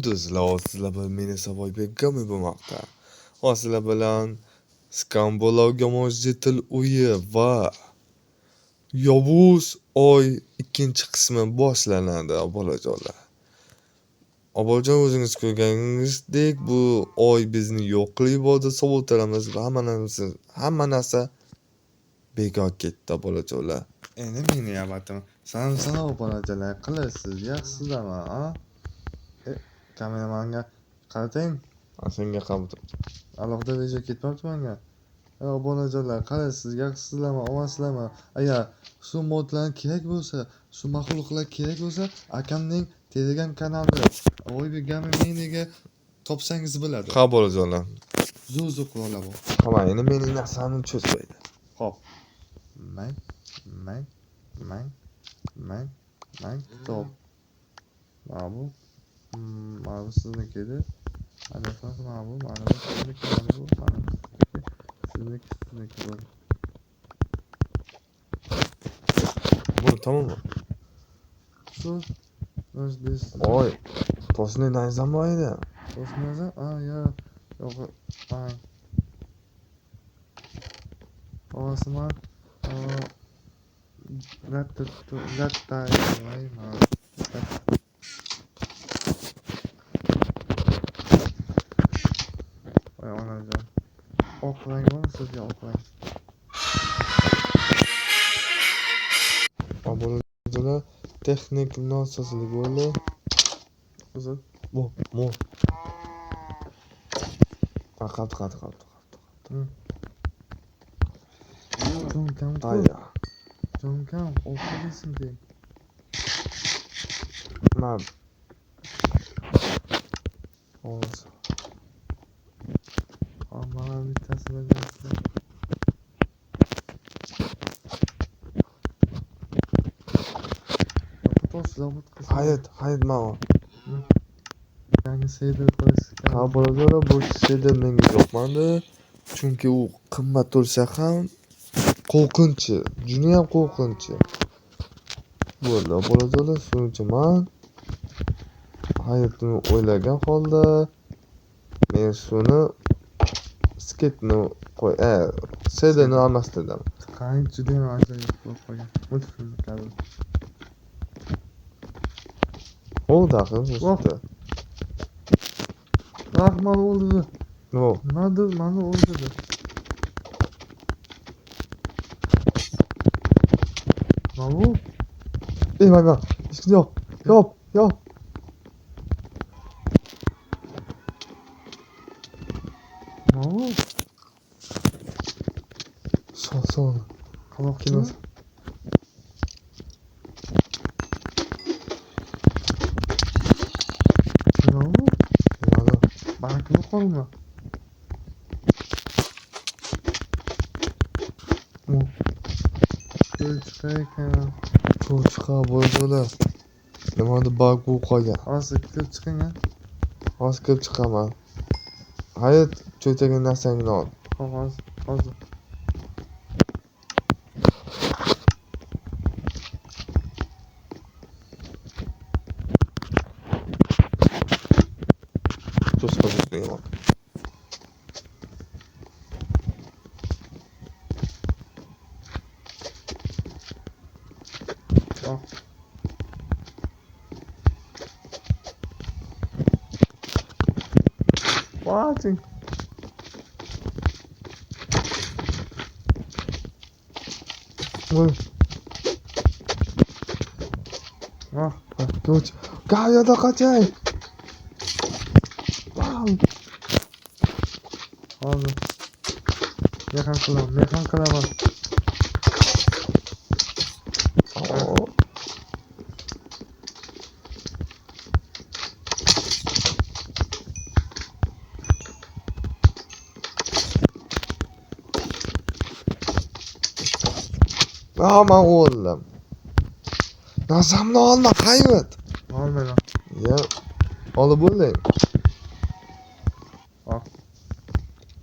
Yulduzlar sizlar bilan meni Savoybekkami bo'lmoqda. Sizlar bilan Skambolga mo'jizatil uyi va Yovuz oy ikkinchi qismi boshlanadi, bolajonlar. Obolajon, o'zingiz ko'rganingizdek, bu oy bizni yo'qlik bo'ldi, sovutlarimiz va hamma narsa bekor ketdi, bolajonlar. Endi meni navbatim. Salom bolajonlar, qilyapsiz, yaxshisizlarmi, a? Kameramanga qaratang. Senga qaratib. Alohida video ketmabdi menga. Bolajonlar, qalaysiz, yaxshisizlarmi, omansizlarmi? Agar shu modlar kerak bo'lsa, shu maxluqlar kerak bo'lsa, akamning Telegram kanalida Savoybekkami meniga topsangiz bo'ladi. Ha, bolajonlar. Zo'r qurollar bor. Qamay, endi mening narsamni cho'zmaydi. Xo'p. Mang, top. Mana bu sizniki edi. Mana bu sizniki bo'ldi. Bu tamommi? Shu o'zbek. Oy, toshni nayzam bor edi. Toshni nayzam? Yo'q. Mang. Ovasima. Latta. Onajon. Oq rang bormi sizga, oq rang? Bolajonlar, texnik nosozlik bo'ldi. Uzr. Bu. Faqat. Jonkam, o'qiysan deng. Mana. Hozir. Mana bittasini bersin. Zabut qilsin. Hayit mana. Yangi shader qo'yish. Ha, bolajonlar, bu shader menga yoqmadi. Chunki u qimmat bo'lsa ham qo'rqinchi, juda ham qo'rqinchi. Bo'ldi, bolajonlar, shuning uchun men hayotni o'ylagan holda men shuni sketni shaderni almashtirdim. Qancha juda ham ajoyib bo'lib qolgan. Multfilm kabi. Daqiq. Rahman o'ldi. Nimadir meni o'ldirdi. Mana. Mana. Yo'q. Mana. Son. Qamoq kelmas. Baraka qolma. Chiqa bolajonlar. Nimadir bug bo'lib qolgan. Hozir kirib chiqing. Hozir kirib chiqaman. Hayot, cho'taga narsangni ol. Hozir. Watching. Ko'ch. Qayerda qachay? Hozir. Mehon qilaman. Men o'ldim. Nasamni olma, hayot. Olmayman. Olib bo'ling.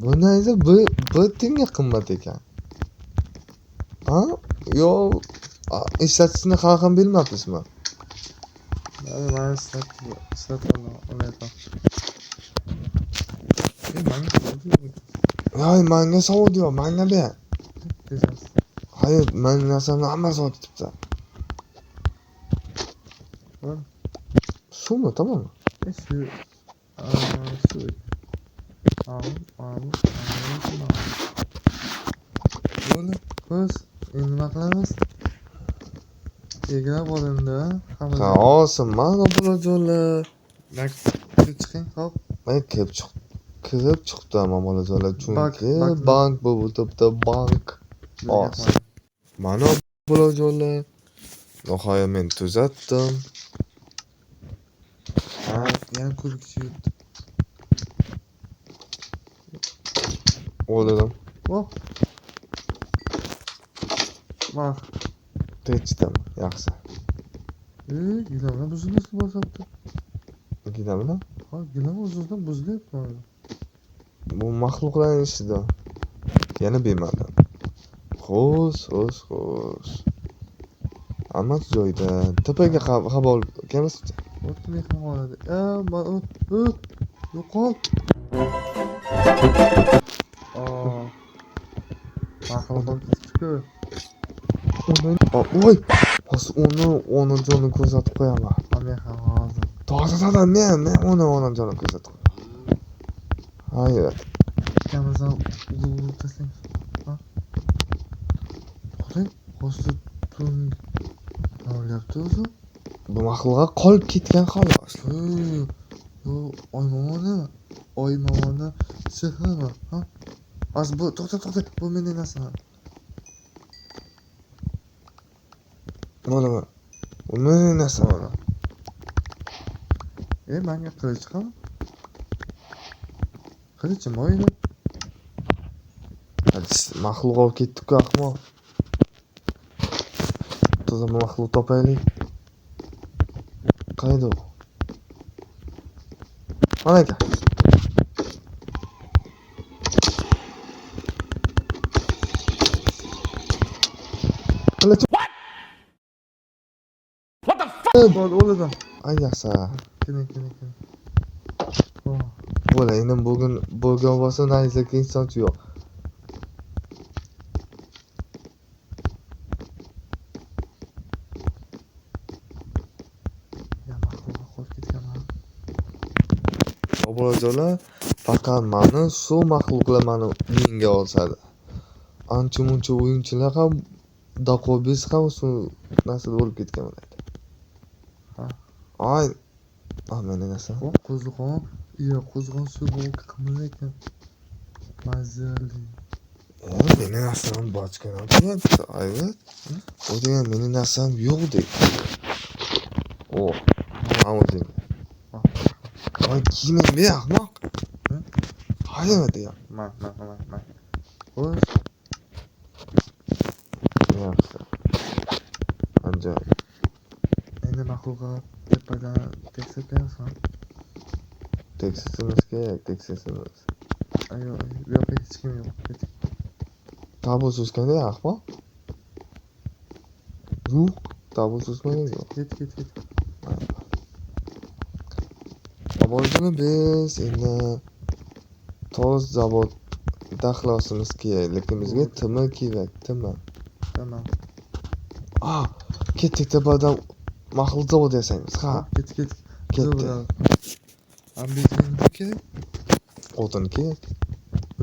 Bu nayza bir tenga qimmat ekan. Yo'q, ishlatishni hali ham bilmabsizmi? Mana islatib olayapman. Voy, menga sovdi yo, menga ber. Tezas. Hayır, men narsamni hammasini olib ketibdi. Bo'ldi. Shumi, tamommi? Shu shu. Bo'ldi. Ko'z, endi nima qilamiz? Eglab olindi, Ha, olsin, mana bolajonlar. Chiqing, hop. Men kirib chiqdim bolajonlar, chunki Bank- bank bu o'tibdi, bank. Olsin. Mana bolajonlar. Nihoyat men tuzatdim. Yana ko'rikchi yutdi. O'ldim. Hop. Bak. Tinchdim, yaxshi. Gilamlar buzilib bosibdi. Gidammi? Ha, gilam o'zidan buzilyapti mana. Bu maxluqlarning ishida. Yana bemadim. Xo'sh. Hammasi joyida. Tepaga qabul kelamiz. O'tdi mehmonxonada. Yo'qol. Maxluqlar ketdi-ku. Voy, hozir uni joni ko'rsatib qo'yaman. Men ham hozir. To'g'ri, men uni joni ko'rsatib qo'yaman. Hayır. Kamazon ulug' taslang. Ha? Qo'y, hozir tun. Olyapti o'zi. Bu maxluqqa qolib ketgan xolos. Yo, oy mamoni sehrmi? Ha? Bu to'xta, bu mening narsam. Nima? Bu mening narsam. Menga qilich qil. Qilichim oydi. Maxluq olib ketdi-ku, ahmoq. To'g'ri, maxluq topaylik. Qayda u? Mana aka. Qilich. What the fuck? O'ldim. Ayasa. Keling. Bo'la, endi bo'lgan bo'lsa, nayzaki insonchi yo'q. Bolajonlar, faqat mani shu maxluqlar mani uyimga olsadi. Ancha-muncha o'yinchilar ham, Dakobis ham shu narsada o'lib ketgan bo'ladi. Ay, meni narsa. Qo'ziqon, qo'ziqon suv bo'lib qimir ekan. Mazali. Meni narsam bochkadan turibdi, ayt. O degan meni narsam yo'q deydi. O'zing. Ay, kiyimim ber, ahmoq. Hayır deyam. Man. Xo'sh. Yaxshi. Anja. Endi maxluqqa tepadan tekshirib berasizmi? Tekshirishimiz kerak, tekshirishimiz. Yo'q, hech kim yo'q. Tabut suskanda ahmoq. Yo'q, tabut suskanda yo'q. Ket. Bolajonlar, biz endi toz zavod daxlosimiz kerak, lekin bizga timi kerak, timi. Tamam. Ketdik tepadan maxluq zavod yasaymiz. Ha, Ket. ketdi. Ambizin kerak. O'tin kerak.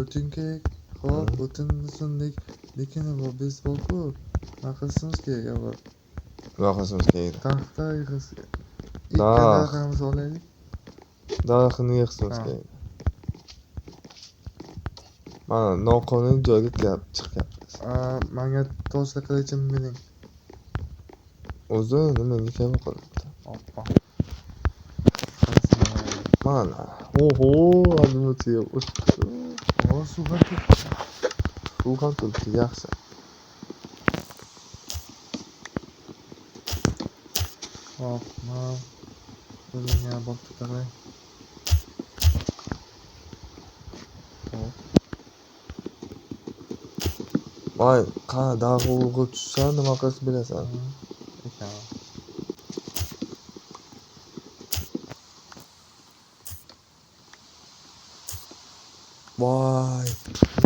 O'tin kerak. Xo'p, o'tinni sundik. Lekin bu biz borku. Naqasimiz kerak avval. Vaqasimiz kerak. Taxta yig'is. Ikki narximiz olaylik. Daraxtni yig'ishimiz kerak. Mana noqonuniy joyga chiqyapmiz. Menga toshli qilichim bering. O'zi menga kerak qilibdi. Oppa. Mana. Oho, adımıtıyor. Suv ham ketdi. Suv ham turibdi, yaxshi. Hop, bunga bosib taqay. Voy, qani dag'ug'i tushsa nima qilish bilasan? Voy,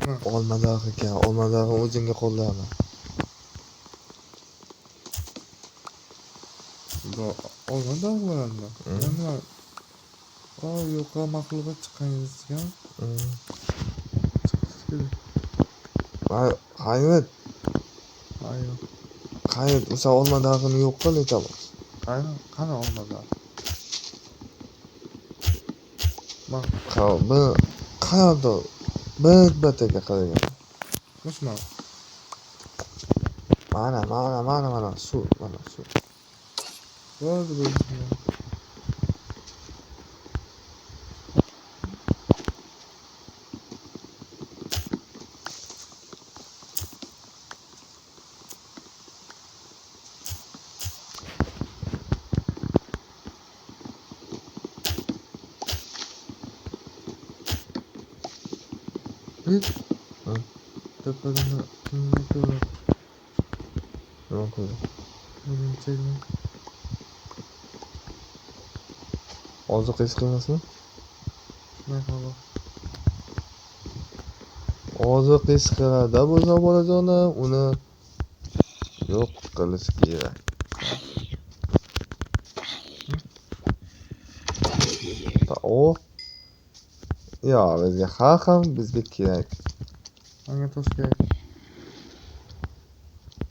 Nima? olmadog' ekan. Olmadog'ni o'zingga qo'llaman. Bu olmadan bo'ladimi? Mm. Nima? Yo'qa maxluqot chiqqaningizga Mm. kerak. Hayot, Ayo. hayot, o'sha olmadog'ini yo'q qil aytamiz. Qani olmadan. Bak, Bu qayerda? Bir-biriga qaragan. mushma. Mana, suv, mana suv. Bo'ldi bu. Hech Hı. tepadan kimni ko'rib, Nima qildi? chekni. Oziq his qilmasmi? Merhaba. Oziq his qiladi bo'lsa bolajonim, uni yo'q qilish kerak. O yo, bizga haq ham bizga kerak. Menga tosh kerak.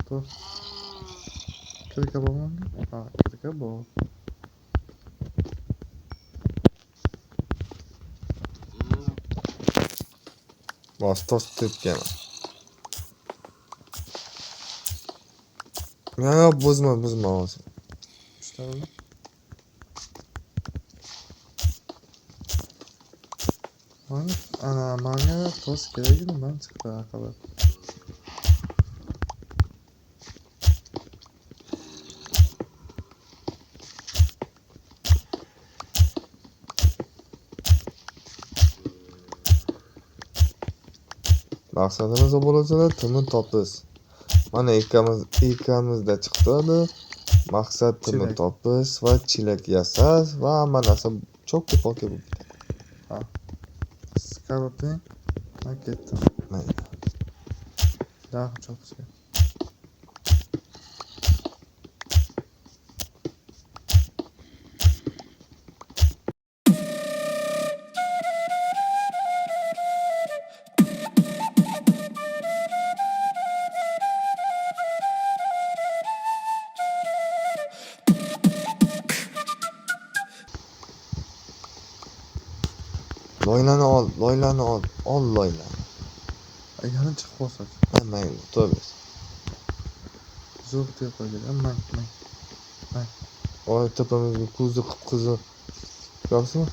Tosh. Kirka bormi? Ha, kirka bor. Bos tosh tepganman. Yo, buzma hozir. İşte öyle. Manga tosh kerak edi, man chiqdi aqli. Maqsadimiz bolajonim tumun topish. Mana ikkamizda chiqdi. Maqsad tumun Chelak. topish va chelak yasash va hamma narsa cho'k-poke bo'lib ketadi. Skarabning man ketdim. Mayli. Daha chopishga. Loylani ol, ol loylani. Yana chiqib qolsa. Mayli, to'g'ri. Zo'r deb qo'ygan. Man. Oy, tepamizga ko'zi qip-qizil. Ko'rsizmi?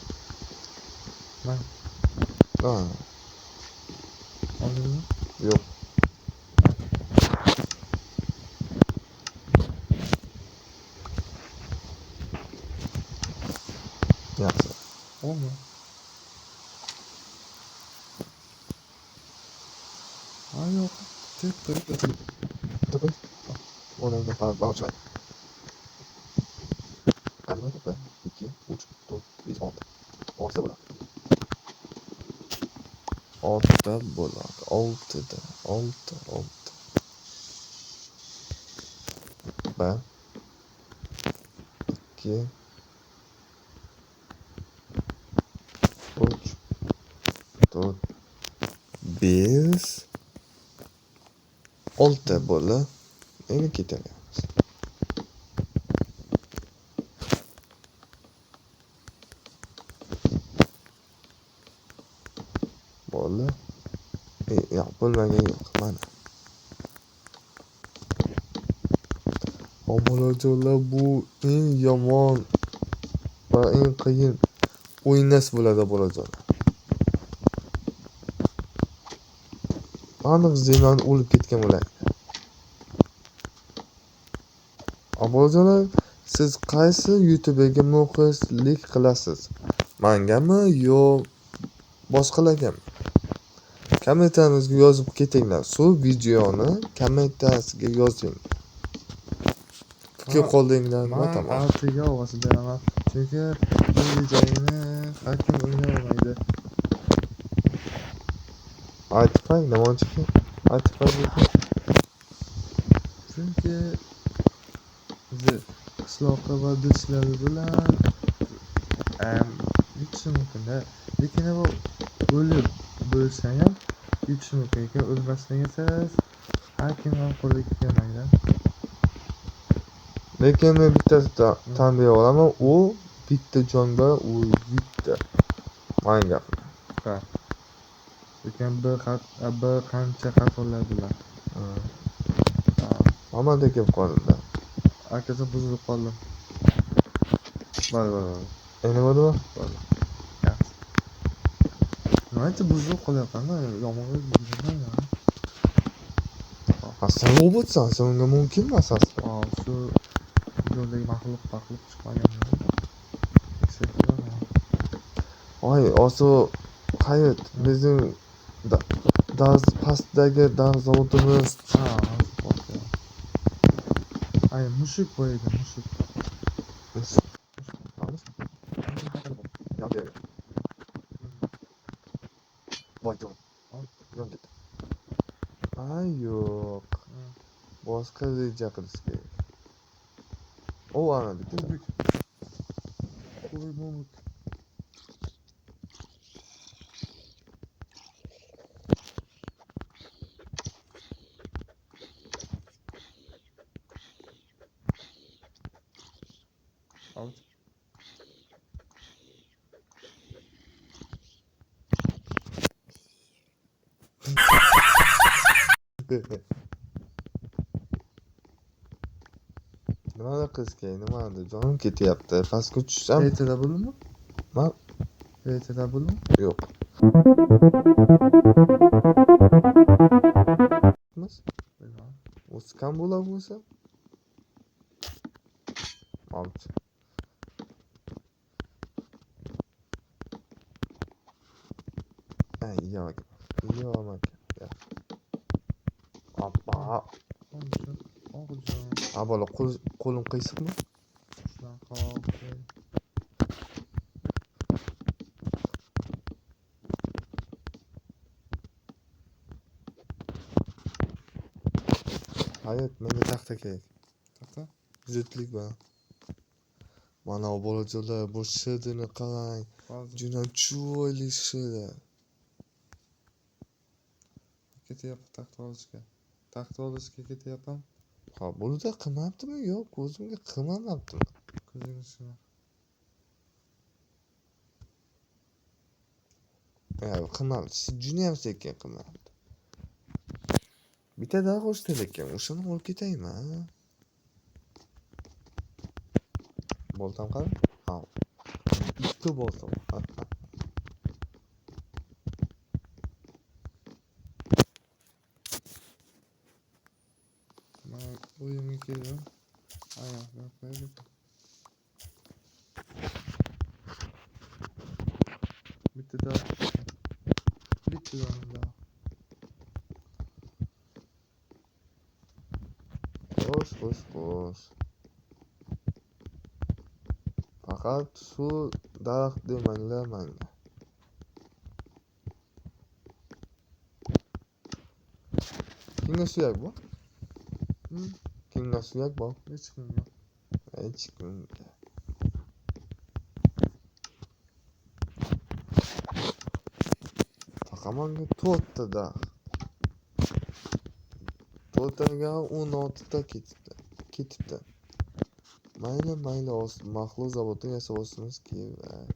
Man. Ha, Oldingmi? yo'q. Yaxshi. Olma. Yo'q. Tep. To'g'ri. O'rnimda qarab boshla. Qanday to'pa? 2, 3, 4, 5, 6. 6 bo'ladi. 6 bo'ladi. 6da. 6. Bir, 2, 3, 4, 5, 6 bo'ladi. Endi ketaveramiz. Bo'ldi. Yo'q, bo'lmagan yo'q. Mana. Bolajonlar, bu eng yomon va eng qiyin o'ynash bo'ladi bolajonlar. Aniq Zeynal o'lib ketgan bo'ladi. Bolajonlar, siz qaysi YouTube'ga muxlislik qilasiz? Mangami yo boshqalargami? Kommentariyangizga yozib ketinglar. Shu videoni kommentariyasiga yozing. Fikr qoldinglarmi? Man Tamam. altiga ovoz beraman. Chunki bu videoni har kim o'ynay olmaydi. aytib qo'y, nima uchun? Aytib qo'y. Chunki o'zi qishloqqa va do'stlari bilan yukishi mumkin-da. Lekin bu o'lib bo'lsang ham yukishi mumkin ekan. O'lmasdan yashash har kim ham qo'liga kelmaydi. Lekin men bittasi tan bera olaman, u bitta jonga u yutdi. Mana gapim. Ha. Lekin bir qancha xatolar bilan. Mamada kelib qoldi. Akasi buzilib qoldi. Bor. Endi bo'ldimi? Bo'ldi. Yaxshi. Nimacha buzilib qolyapman-da, yomonga buzilmayman. Sen robotsan, sen unga mumkin emas aslida. Shu yo'ldagi maxluq chiqmaganmi? Oy, osu hayot bizim pastdagi dars zavodimiz. Ay, mushuk bor edi, mushuk. Ay yo'q. Boshqa reja qilish kerak. O ana bitta. Mumuk. Out. Nimani qiz kerak, nimani jonim ketyapti. Pastga tushsam. Ertada bo'ldimi? Ma? Ertada bo'ldimi? Yo'q. O'zi kam bo'lar bo'lsa? Olchi. Ay, yo'q. Yo'q, aka. Appa. Ha, bola qo'lim qiyshiqmi? Hayat, menga taxta kerak. Taxta? Zudlik bilan. Mana bu bolajonlar bu shirini qarang. Juda chiroyli shiri. Ketyapti taxta olishga ketyapman. Ha, bunda qilmabdimi? Yo'q, ko'zimga qilmabdimi? Ko'zingizga. Qilmabdi. Juda ham sekin qilmabdi. Bitta daha qo'shdi lekin, o'shani olib ketaymi? Boltam qani? Ha. Ikki boltam. Men o'yimga keldim. Oyoqni qo'yib. Bitta Xo'sh. Faqat shu daraxt demanglar menga. Kimga suyak bu? Kimga suyak bu? Hech kimga. Hech kimga. Faqat menga 4 ta daraxt. 4 taga 16 ta ketibdi. Mayli, maxluq zavodda yasab olsangiz kerak.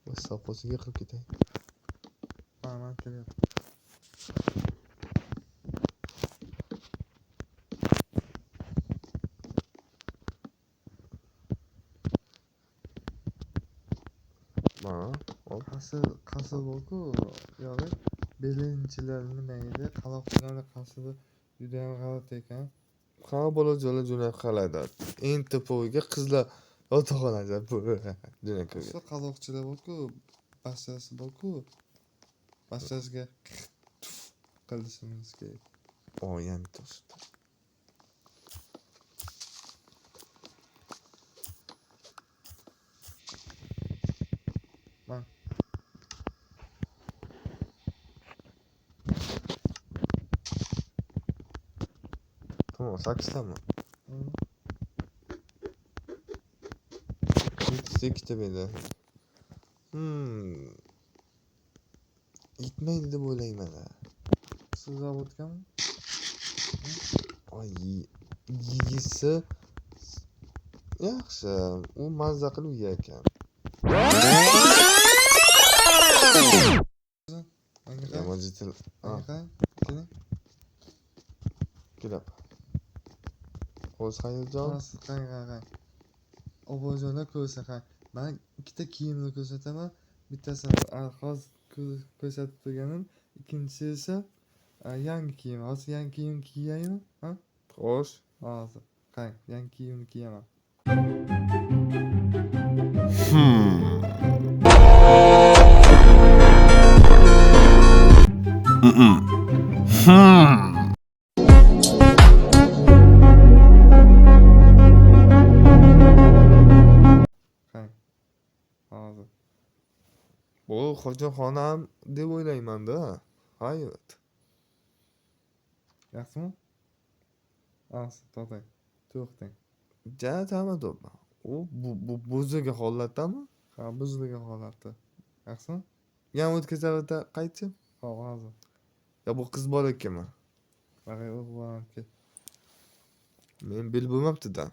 Biz savxozga qilib ketay. Man kelyapti. Qasr borku, yo'q. Belinchilar nima edi? Qaloqchilar qasri juda ham g'alati ekan. Ha, bolajonlar juda qaladi. Eng to'pig'iga qizlar yotoqxonada bu. Juda ko'p. Qaloqchilar borku, bashasi borku. Bashasiga qilishimiz kerak. Yana to'sdi. Tamam 8tami? Hmm. 2ta berdi. Yetmaydi deb o'ylayman. Siz zavodgami? Ay, yeyisi yaxshi. U mazza qilib yer ekan. Menga Ya qarang. mojitil. Menga qarang. Keling. Kelab. O'z xayoljon. Siz qarang. Obunachilar ko'rsa qarang. Men ikkita kiyimni ko'rsataman. Bittasini hozir ko'rsatib turganim, ikkinchisi esa yangi kiyim. Hozir yangi kiyim kiyaymi? Ha? Xo'sh. Hozir. Qarang, yangi kiyimni kiyaman. Qarang. Hozir. Bu hojixonam deb o'ylayman-da. Hayot. Yaxshimi? Hozir to'xtang. To'xtang. Ja, tamadim. U buziga holatdami? Ha, buzilgan holatda. Yaxshimi? Yana o'tkazavata qaytchi? Hop, hozir. Ya bu qiz bola ekanmi? Qarang, o'g'lim. Men bil bo'lmabdi-da.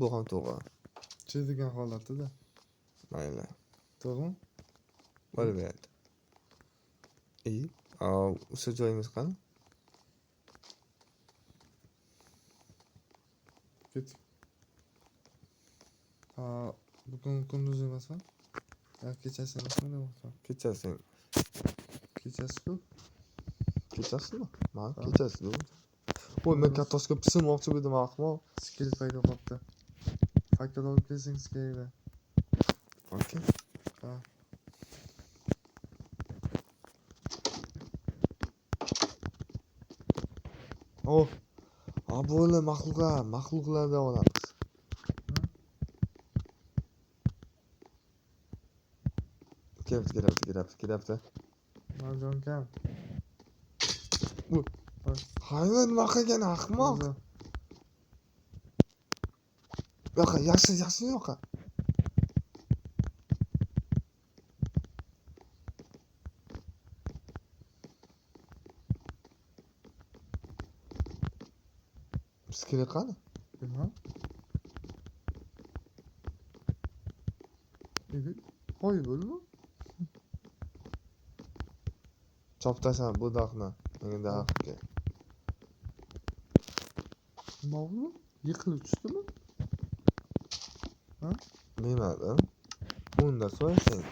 Bu ham to'g'ri. Chizilgan holatda. Mayli. To'g'rimi? Bo'laveradi. O'sha joyimiz qani? Ket. Bugun kunduz emasmi? Kechasi emasmi demoqchiman. Kechasi. Kechasi-ku. Kechasimi? Men kechasi dedim. Voy, men kartoshka pishirmoqchi edim, ahmoq. Skill paydo qopti. Faktor olib kelsangiz kerak. Okey. Ha. Bo'la maxluqlardan olamiz. Kelibdi. Marjon kam. Hayvon nima qilgan ahmoq? Yo'qa, yaxshi yo'qa. Biskili qani? Bilmam. Qo'y bo'lmi? Choptasan bu daqni. Menga daqqa. Nima bo'ldi? Yiqilib tushdimi? Ha? Bilmadim. Unda so'rasang.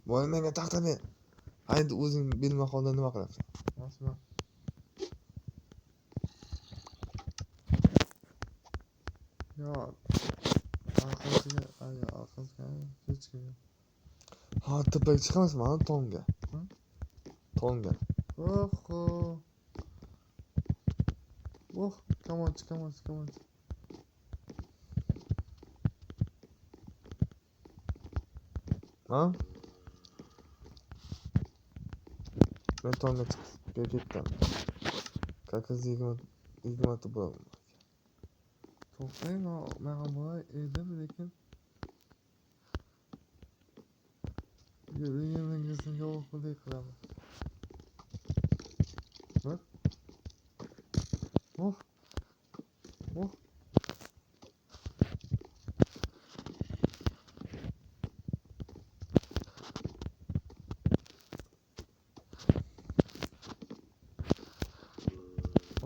Voy, menga taxta ber. Haydi o'zing bilmaxonda nima qilyapsan? Masma. Yo. Orqasiga hech kim. Tepaga chiqamizmi tomga? Tomga. Come on. Ha? Men tomga chiqib ketdim. Kakaz 20 bo'laman. To'xtang, men ham boray edim, lekin yeringizni yo'q qilaman. Bak.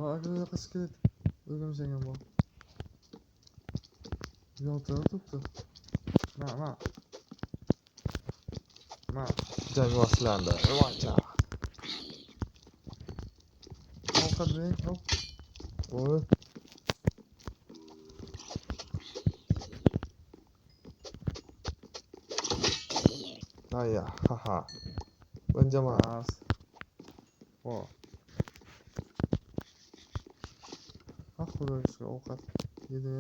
Agar qisket. O'rgamishgan bor. Yoltirab turibdi. Ma. Jang boshlandi. Vocha. Ovqat bering, hop. Voy. Ayya, haha. Ben jamoa. Voy. Xudoga ovqat yedi.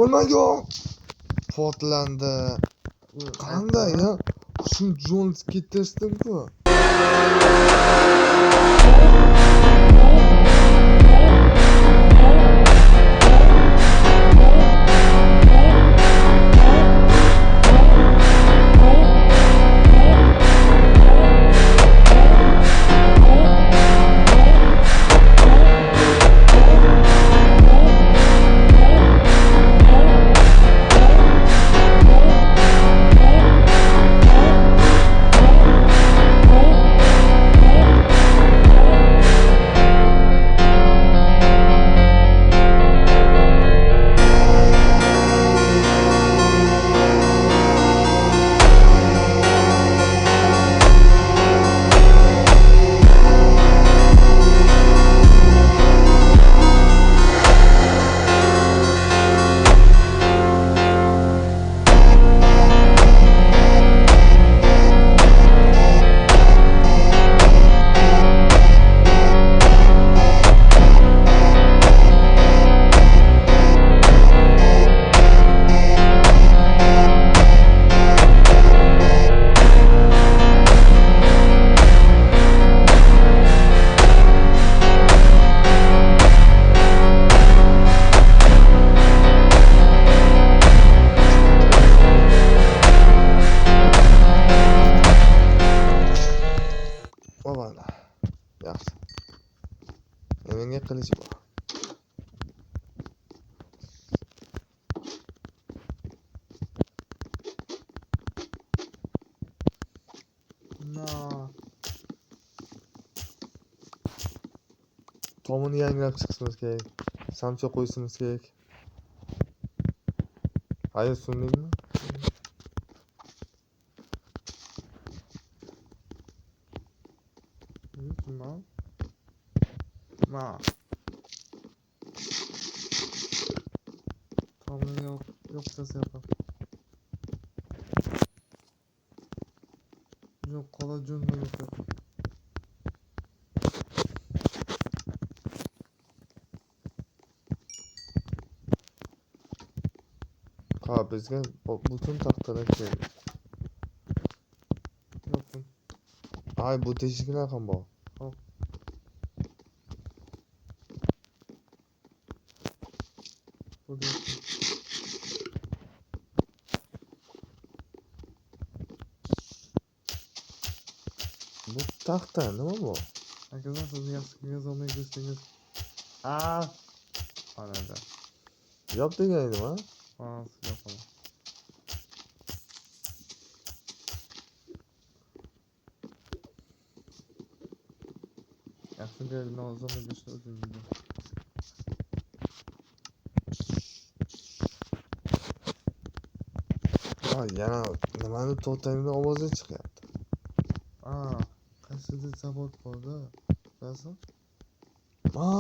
Nimaga portlandi? Qanday ya? Shu Jones ketasdim-ku. Mana. Yaxshi. Menga qilich bor. No. Tomini yangilab chiqishimiz kerak. Samcha qo'yishimiz kerak. Hayır, sundingmi? No. No. Tomini yok desa yapam. Yok, qola junni yo'q. Ha, bizga butun taxtalar kerak. Yo'qmi? Ay, bu teshiklar ham bor. Hop. Bu da yo'qmi? Bu taxta nima bu? Akalar, siz yaxshi yozolmay go'stingiz. Anada. Yop degan edim, ha? Yo'qmi? Yaxshi berdi, yozolmay go'stin o'zingizga. Ha, yana nimani to'xtaganda ovozi chiqyapti. Qaysidir zavod bor-da. Bilasizmi? Ha!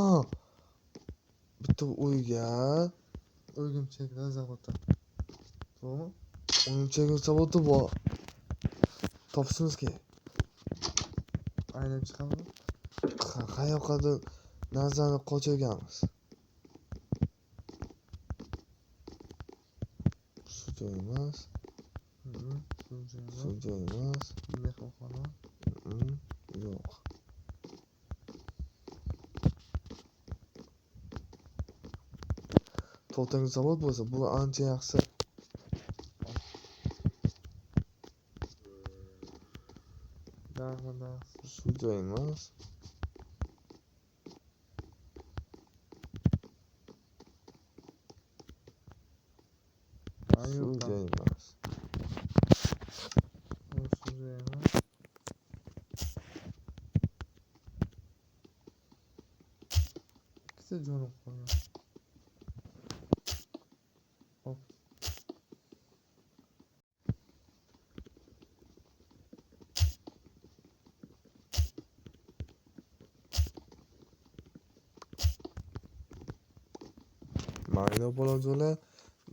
Bitta uyga O'rgimchaklar zavodi. To'g'rimi? o'yinchoq zavodi bor. Topishimiz kerak. Aylanib chiqamizmi? Qayoqqadir nazarni qochirganmiz. Shu joy emas. Shu joy emas. Mehmonxona. Yo'q. To'xtang zavod bo'lsa, bu ancha yaxshi. Shu joy emas. Shu joy emas. Ikkita jo'nib qolgan. Hop. Mayda bo'lajaqlar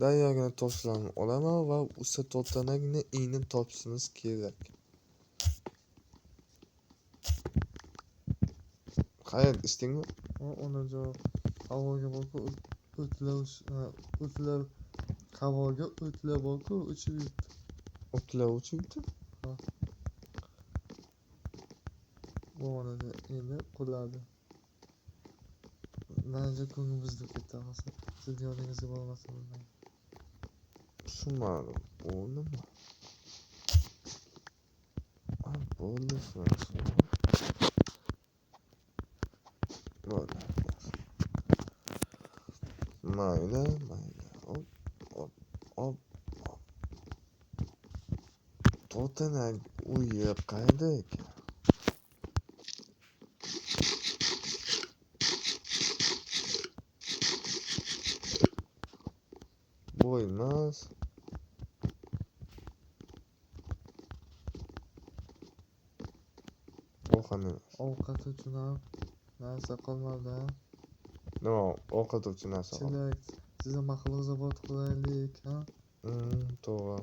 daryogina toshlarni olaman va o'sha to'xtanagina inib topishimiz kerak. Qayerda ishdingmi? Onajon havoga borib o'tlar havoga o'tlar borku uchib yuribdi. O'tlar uchibdi. Bo'lmadi endi quladi. Menimcha ko'nglim buzilib ketdi hozir. Siz yoningizga bormasa bo'lmaydi. Tushunmadim. Bu nima? Bo'ldi shu. Bo'ldi. Mayli. Hop, hop, hop. To'tanak uyi qayerda ekan? Bo'lmas. O'qani. Ovqat uchun ham narsa qolmadi. Nima ovqat uchun narsa qoldi? Chelak, sizni maxluq zavod qilaylik, ha? To'g'ri.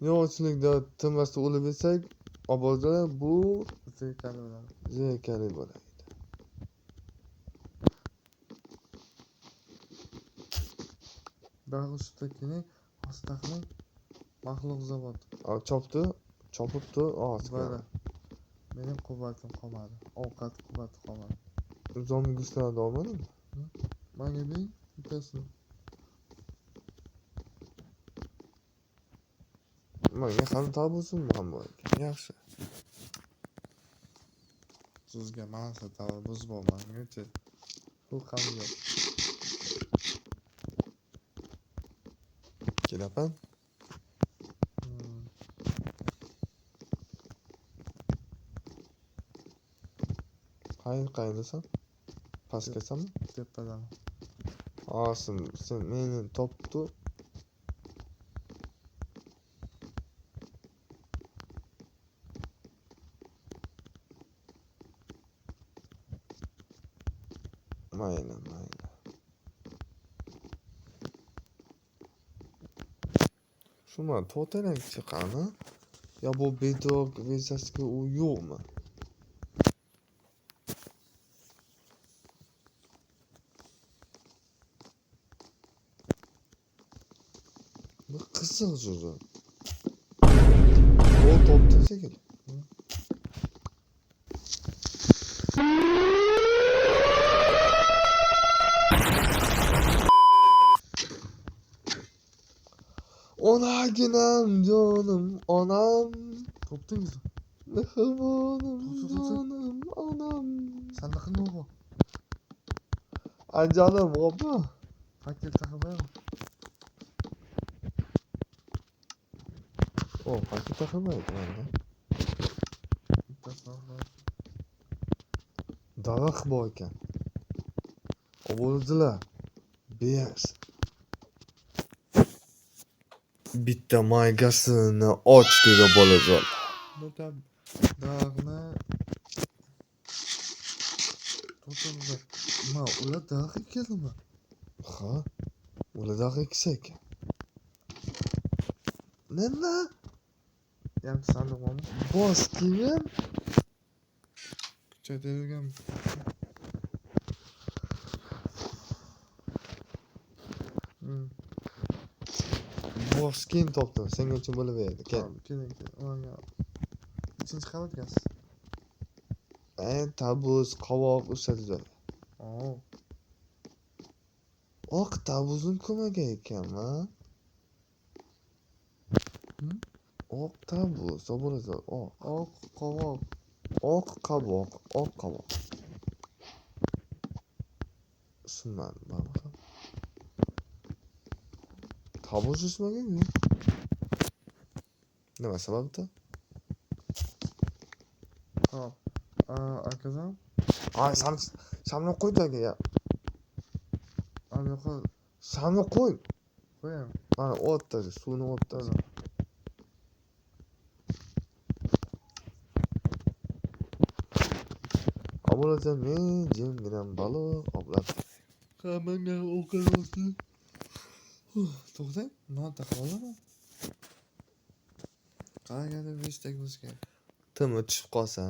Yo'qchilikda tinmasdan o'lib ketsak, oboda bu Zerikali bo'ladi. zerikarli bo'ladi. Bag'ishtakining ostaqining maxluq zavod. Chopibdi, og'ziga. Bari. Mening quvvatim qolmadi. Ovqat quvvati qolmadi. Zombi go'shtlarni olmadingmi? Menga bering, bittasini. Menga ham tabuzim ham bor ekan. Yaxshi. Sizga ma'nosi tabuz bo'lmang-chi. Bu ham yo'q. Kelapan. Qayerdasan? Pastgasanmi? Tepadan. Sen meni topdi. Mayli. Shuma to'tanak chiqani? Ya bu bedroq versiyasiga u yo'qmi? Bu qiziq juda. O topdi shekilli. Onaginam canım anam. Topdingizmi? Mehribonim Topdi. canım anam. Sandiqni nima bu? Ancanim opa. Paket taqib qo'ying. O paket taqilmaydi menda. Bittasini Daraxt bor ekan. Obordilar. Beyaz. Bitta maygasini och degan bolajon. Bitta daraxtni to'g'ri. Nima, ular daraxt ekkanmi? Ha? Ular daraxt eksa ekan. Nima? Yangi sandiq bormi? Boskiyim? Kuchaytirilgan. Boskin topdim. Senga uchun bo'lib berdi. Kel. Keling. Menga 3-qavatgasiz. Tabuz, qovoq ushladi joy. Oo. Oq tabuzim ko'magan ekanmi? Oq tabuz, oborajon, Oq qovoq. oq qovoq. Tushunmadim baribir. Tabuz usmaganmi? Nima sababda? Hop. Akazam. Ay, shamni qo'y joyiga. Yo'q, Shamni qo'y. qo'yam. Mana o'tda, suvni o'tda. Oborajon, men jimgina baliq oblab. Menga ovqat olsin. To'xtang, non taqib olaman. Qaraganim beshtak bo'lsa kerak. Timi tushib qolsa.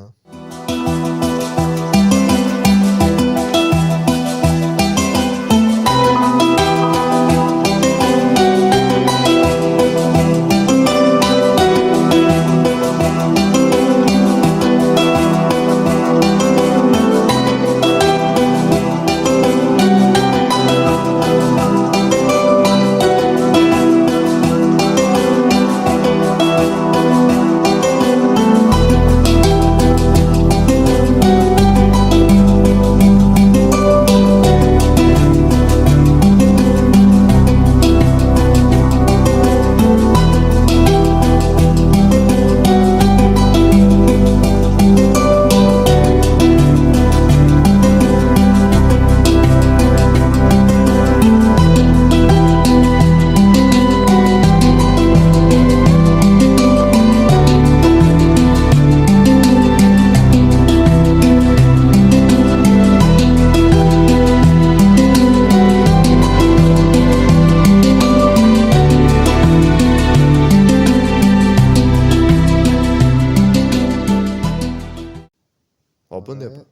Bunday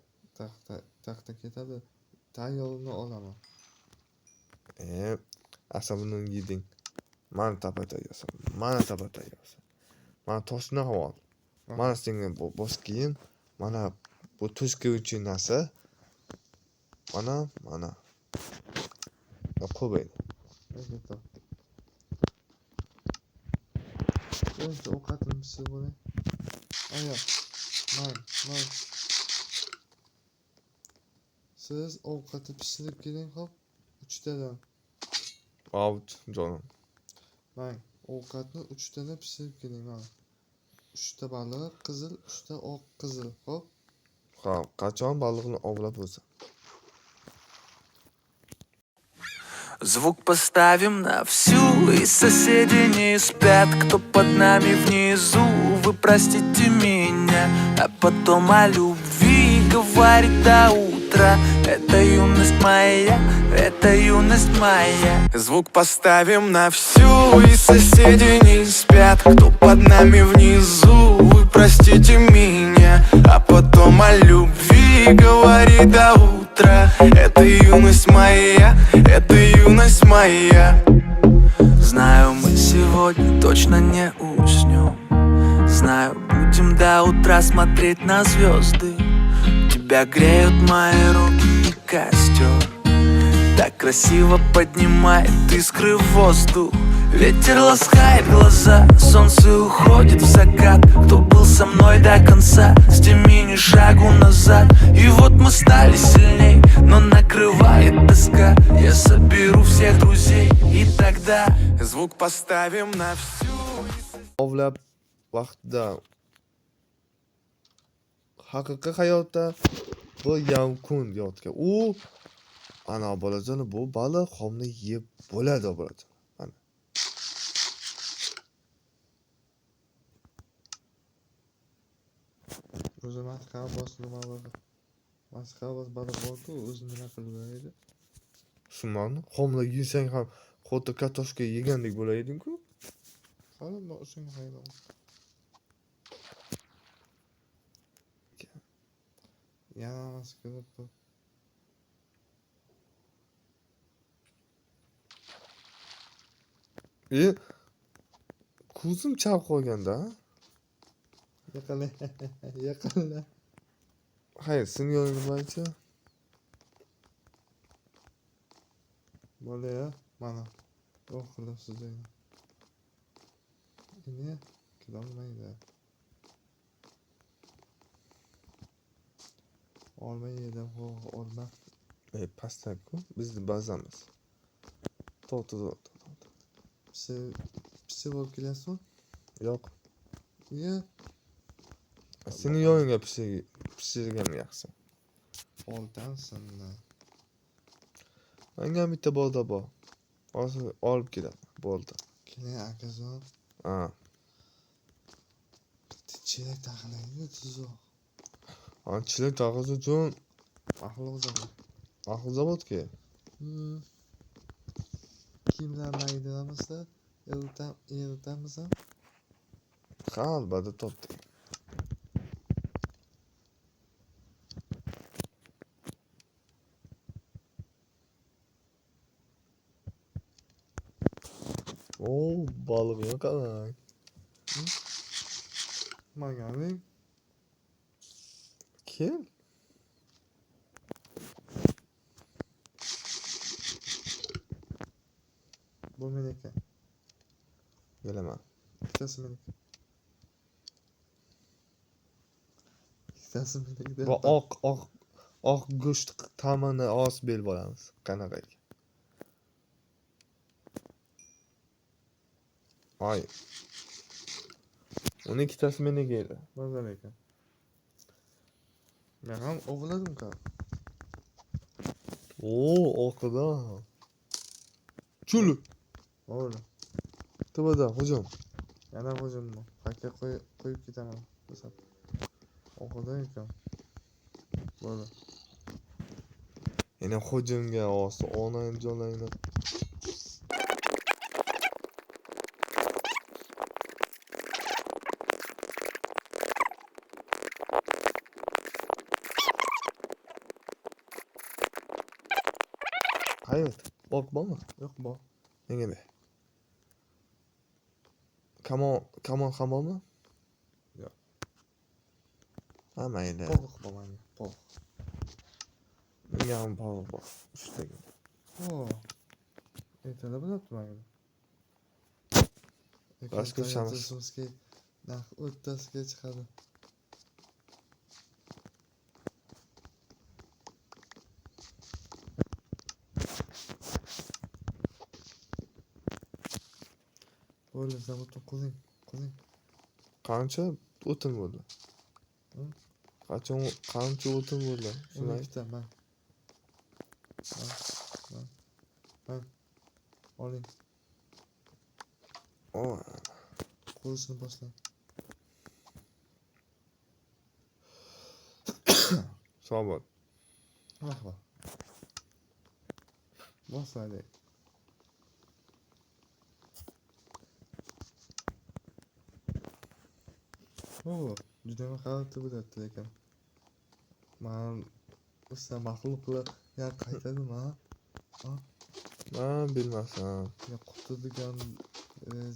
taxta ketadi. Tayyorini olaman. Asabini yeding. Mana tapa-tayyorsan. Mana tapa-tayyorsan. Mana toshni ol. Mana senga bosh kiyim. Mana bu to'shquvchi narsa. Mana. Qo'ymaydi. Endi ovqatim pishib bo'lay. Aya. Man. Siz ovqatni pishirib keling, xo'p? 3 tadan. Avut jonim. Mang, ovqatni 3 tadan pishirib keling mana. 3 ta baliq qizil, 3 ta oq qizil, xo'p? Xo'p, qachon baliqni ovlab bo'lsa. Звук поставим на всю, и соседи не спят. Кто под нами внизу, вы простите меня. А потом о любви говорит до утра. Это юность моя, это юность моя. Звук поставим на всю, и соседи не спят. Кто под нами внизу, вы простите меня. А потом о любви говорит до утра. Это юность моя, это юность моя. Знаю, мы сегодня точно не уснем. Знаю, будем до утра смотреть на звезды. Тебя греют мои руки и костер. Так красиво поднимает искры в воздух. Ветер ласкает глаза, солнце уходит в закат. Кто был со мной до конца, с теми ни шагу назад. И вот мы стали сильней, но накрывает тоска. Я соберу всех друзей, и тогда звук поставим на всю. Ovlab vaqtida haqiqiy hayotda bu yamkun yotgan. U ana bolajon bu baliq xomni yeb bo'ladi bolajon. Mana. O'zi masxarabos nima bo'ldi? Masxarabos baliq borku, o'zi nima qilib beradi? Shundan xomni yesang ham xuddi kartoshka yegandek bo'layding-ku. Qani bu uchun hayron. Yana kirib tur. Ko'zim chap qolganda. Yaqinla. Hayır, seni yolunu bayca. Bo'la ya, mana. O'qilib sizlaydi. Endi kirolmaydi. Olma yedim, olma. Pastak-ku, bizni bazamiz. To'g'ri. Pishib olib kelasizmi? Yo'q. Niye? Seni yo'lingga pishirgan yaxshi. Oltansinda. Menga bitta bolda bor. Olib kelaman, bolda. Keling, akajon. Ha. Bitta chelak taqalaydi, tuzoq. Anchilik tag'iz uchun Ahli zavodga. Kiyimlar maydalamizda, eritamiz ham. Ha, albatta topdik. Balığı qarang. Maganing. Kel. Bu meniki. Gelaman. Ikkitasi meniki. Ikkitasi meniki. Bu oq go'sht ta'mini oz berib olamiz. Qanaqa ekan? Ay. Uni ikkitasi meniki edi. Mazar ekan. Men ham ovladim-ku. Oqida. Chulu. O'g'li. Tubada hujum. Yana hujumni. Pakka qo'yib ketaman. Desam. O'qida ekan. Bo'ldi. Yana hujumga osti onang jolayni. Hayır. Bok bormi? Yo'q, bor. Menga ber. Kamon ham bormi? Yo'q. Ha, mayli. Pog'liq bor menga. Pog'liq. Menga ham pog'liq bor. Uchtagi. O. Ertalab bo'lyapti menga. Bas ko'rishamiz. Sumski narx o'rtasiga chiqadi. Bo'ldi, zavodni qo'zing. Qancha o'tin bo'ldi? Hı? Qancha o'tin bo'ldi? Shuni ayt. 12 ta man. Oling. O, Qurishni boshlang. sog' bo'l. Rahmat. Boshlaylik. Juda ham xalatli bo'lyapti lekin. Men o'sha maxluqlar qaytadimi, ha? Men bilmasam. Ya quti degan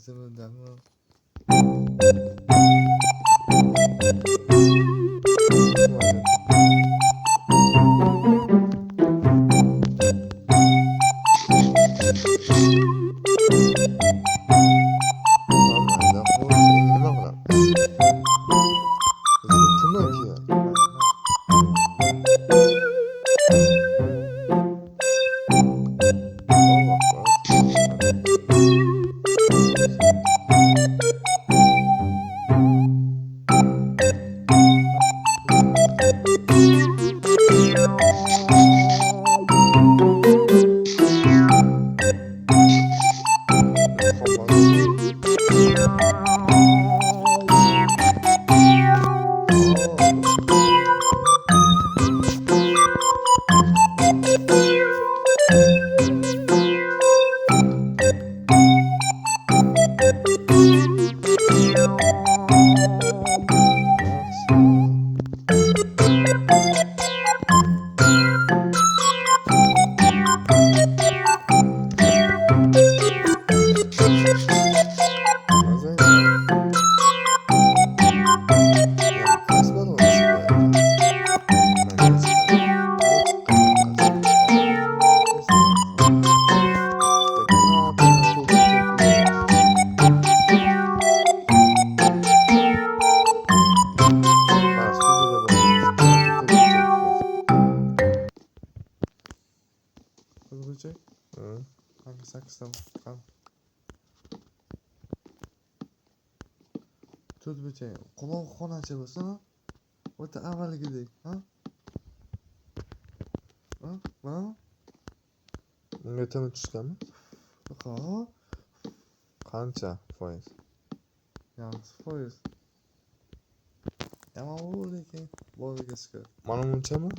zamondanmi? Mayli, xo'sh, endi nima qilamiz? Bizga timir kerak. Qizg'uchak. Hı. Hangi 8 ta qan. To'rt burchak. Qulog'i xonacha bo'lsin, ha? O'ta avvalgidek, ha? Ha? Mana? Unga tim tushganmi? Yo'q. Qancha foiz? Yaxshi foiz. Ama u lekin boriga chiqadi. Mana bunchami?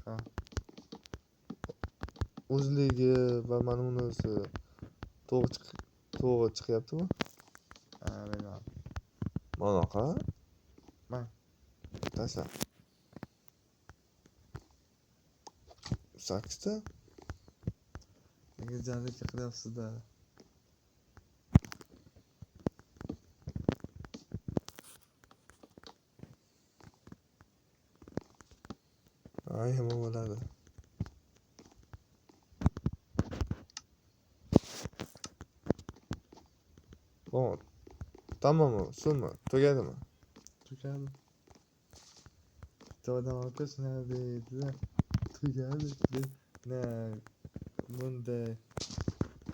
Ha. O'zligi va mana bunisi to'g'ri chiqyaptimi? Bilmam. Mana qara. Mang. Tashla. 8 ta? Nega jarlik qilyapsiz-da? Ay, yomon bo'ladi. Bon. Tamommi? Shumi? Tugadimi? Tugadi. Bitta odam olib kelsin deydi-da. Tugadi. Ne bunday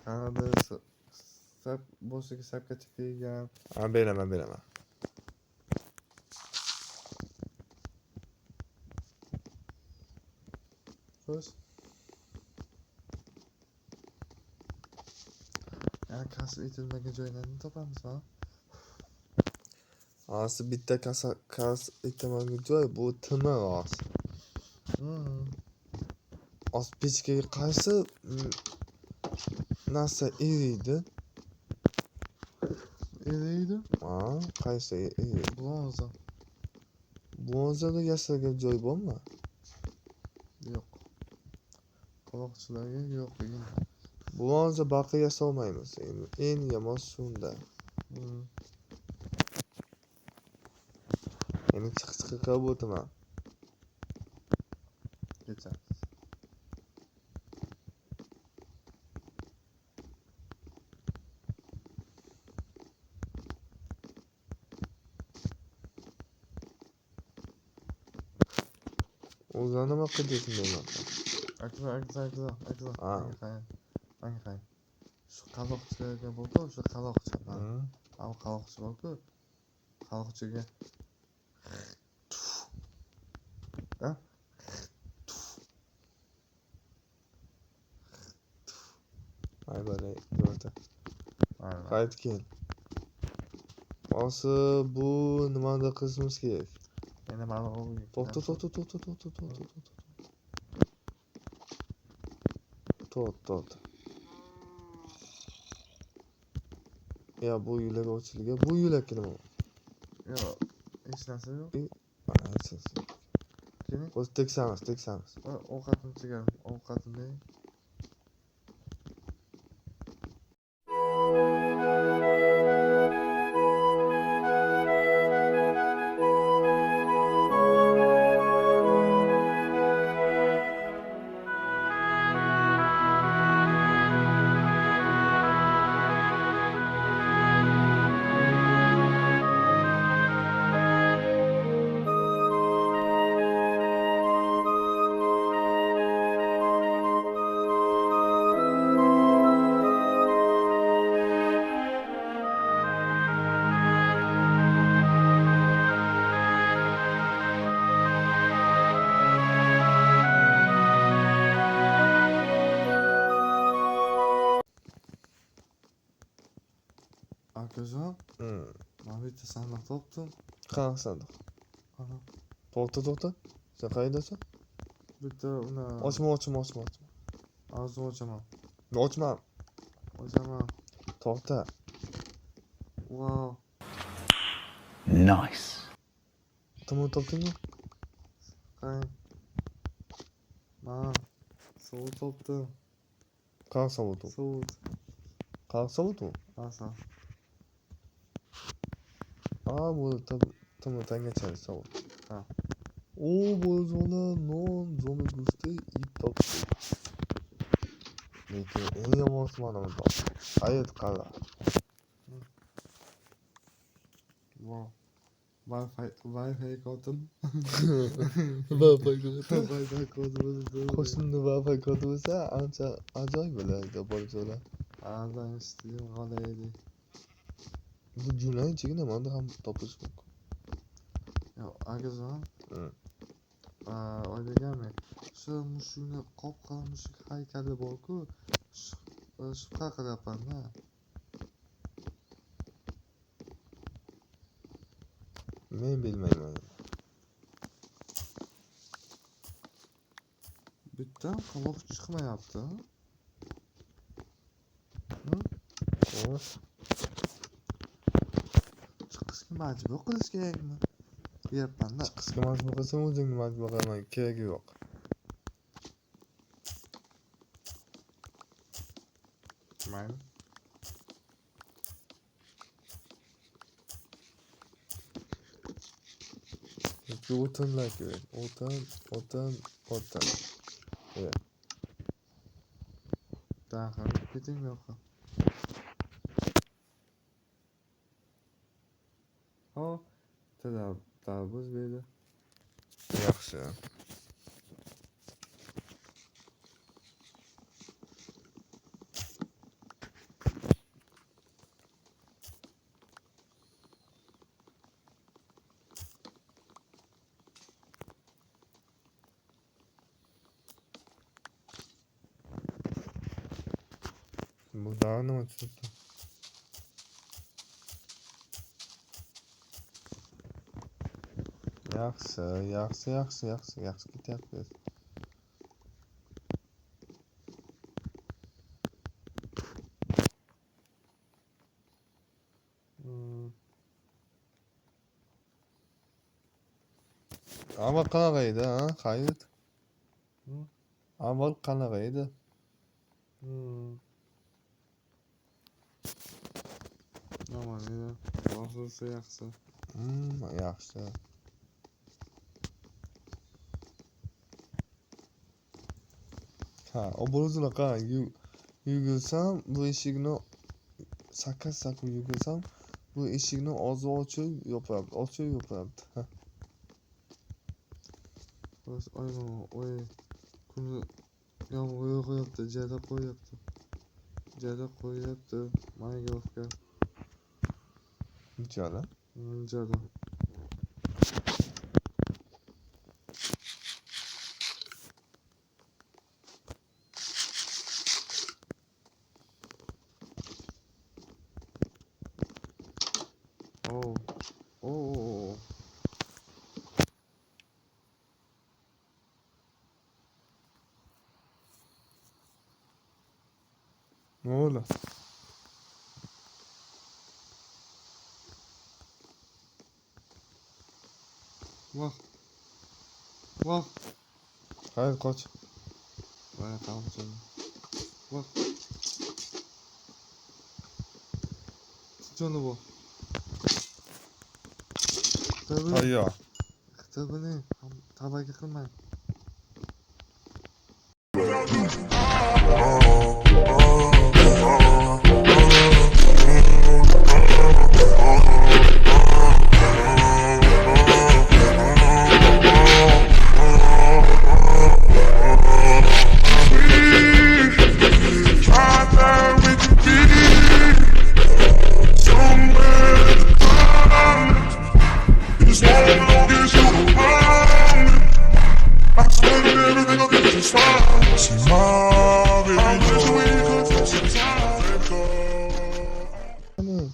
qanday boshiga sapga tikilgan. Ha, beraman. Xo'sh. Kasb etilmagan joylarni topamizmi? Hozir bitta kasb etilmagan joy bu timir hozir. Hozir pechkaga qaysi narsa eriydi? Eriydi? Ha, qaysi eriydi? Bronza. Bronzada yasalgan joy bormi? Yo'q. quloqchilarga yo'q degin. Bu hozir baqiga solmaymiz. En yomon shunda. Endi chiqib o'taman. Kechasiz. O'zi nima qildi deyman. Aksa. Ha. Manga qarang. Shu qaloqchilarga bo'ldi, o'sha qaloqchi. Am qaloqchi borku. Qaloqchiga ha? Ay bari, yo'ta. Mana. Qayt kel. Hozir bu nimani qilishimiz kerak? Endi mana u. To'xta. To'xta. Ya bu yo'lga ochilgan. Bu yo'lga nima? Yo'q, hech narsa yo'q. Keling. O'zi teksamiz. Ovqatimni chegarim. Ovqatimni. Akajon, mana bu yerda sandiq topdim. Qanaqa sandiq? Ana, To'xta. Sen qayerdasan? bitta uni Ochma. og'zini ochaman. Ochma. Ochaman. To'xta. Wow. Nice. Timon topdingmi? Qarang. Mana sovut topdim. Qanaqa sovut u? Sovut. Qanaqa sovut u? Asa. Bu timon sovut. Ha. Bu zona non, zona go'shti, it topdi. Lekin eng yomonsi mana bunda. Hayot qala. Wow. Wi-Fi kodim. Wi-Fi kodimiz. qo'shnini Wi-Fi kodi bo'lsa, ancha ajoyib bo'ladi, bolalar. Azan istedim qolaydi. Bu jurnal ichida nimani ham topish mumkin. Yo, akajon. Hmm. O'ylaganman. Shu mushukni qop-qora mushuk haykali bor-ku, shubha qilyapman-da. Men bilmayman. Bitta qaloq chiqmayapti. Chiqishga majbur qilish kerakmi? Deyapman-da. Chiqishga majbur qilsam o'zingni majbur qilman, keragi yo'q. Mayli. O'tinlar kerak. O'tin. Daxil keting yo'q. Tarvuz berdi. Yaxshi. Bu daha nima tutdi? Yaxshi ketyapti. Ama qanaqa edi, ha? Hayot. Avval qanaqa edi? Aman edi. Oxirisi yaxshi. Yaxshi. Ha, obrazini qarang. Yugilsam, bu eshikni sakrab yugilsam, bu eshikni ochib yopyapti, ochib yopyapti. Bas ayman, oy. Kuni yomg'ir yog'yapti, jala qo'yapti. Jala qo'yapti. Maygovka. Jala. Jala. Oh. Oh. Ne oldu? Bak. Bak. Hayır kaç. Bana tamam canım. Bak. Tut onu bu. Tabii. Hayır. Tabii. Tabak yıkılmayın. Hani?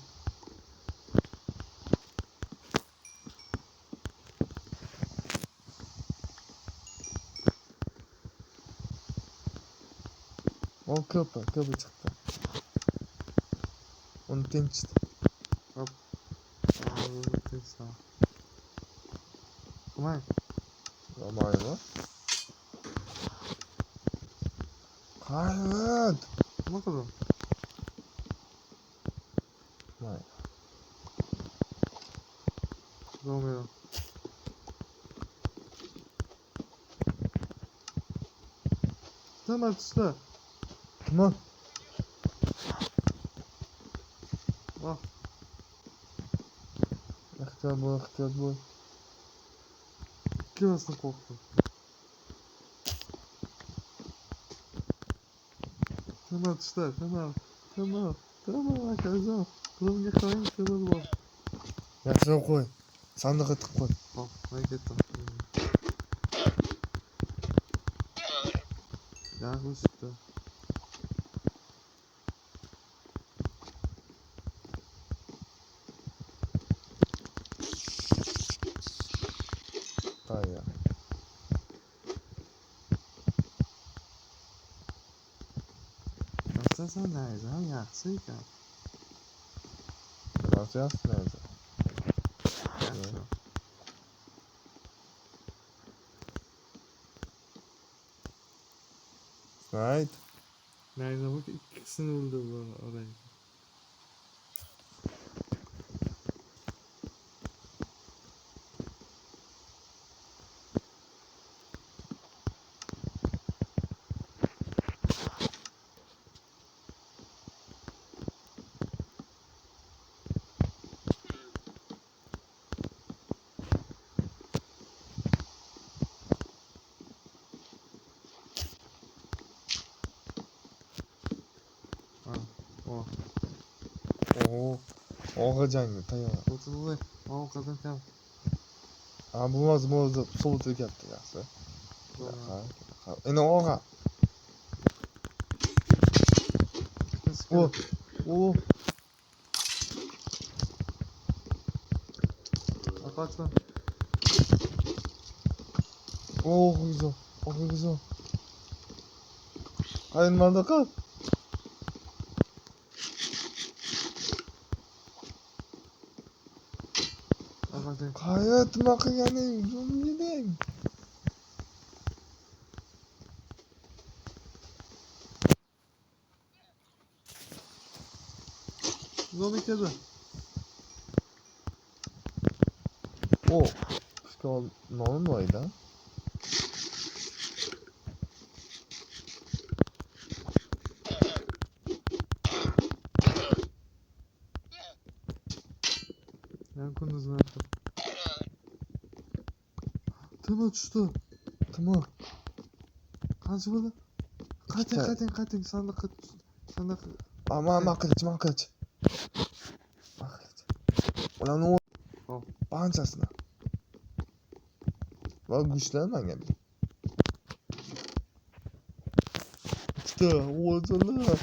O kapı çıktı. Onu temizle. Come on. Zamanı var. Hayır. Come on. Hayır. Romeo. Tamam usta. Tamam. Bak. İhtiyar bu. Kimsin korktun? Tamam usta. Tamam arkadaşlar. Kulağımı yakalayın. Tamam bu. Yaxshiroq qo'y. Sandiqqa tiqib qo'y. Bak. Ben gittim. Yaxshi usta. Hayır. Nasılsın Neyzen? Yaxshıyken. Nasıl yapsın neyse. Yaxshi. Right. Neyzen bak ikisini öldü bu orayı. Ha. O. Og'a jangni tayyor. Oturdu. O kadın tam. Ha, bu mavzu sovutup ketdi yaxshi. Ha. Endi og'a. O. Kaçma. Güzel. Hayır, nerede kal? Kaçın. Hayat mı yani? Yedin. Zo'mi keldi. O, pishkol nomi boyda. Yan kunduz bo'ldi. Timo tushdi. Timo. Qancha bo'ldi? Qating, sandiq. Ma qilich. Ularni Hop. panchasini. Va go'shtlar menga. Ikkita, o'zlar.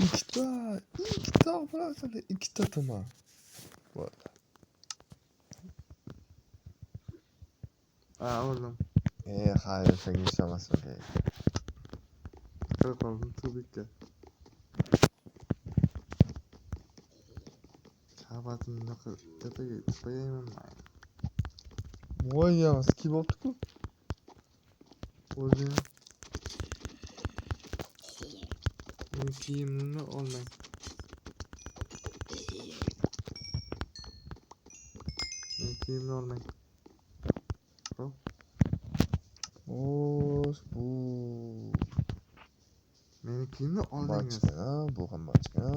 Ikkita bo'lasizlar, ikkita tuma. Bo'ldi. Oldim. Hayır, sen ishlamasdan kerak. Kirib qoldim tubikka. Qabatimni bunaqa tepaga chiqayman men. Voy yamiz kim bo'pti-ku? O'zing. Men kiyimimni olmang. Men kiyimni olmang. Hop. O'sh bu. Meni kiyimni oldingiz. Bu ham bachkana.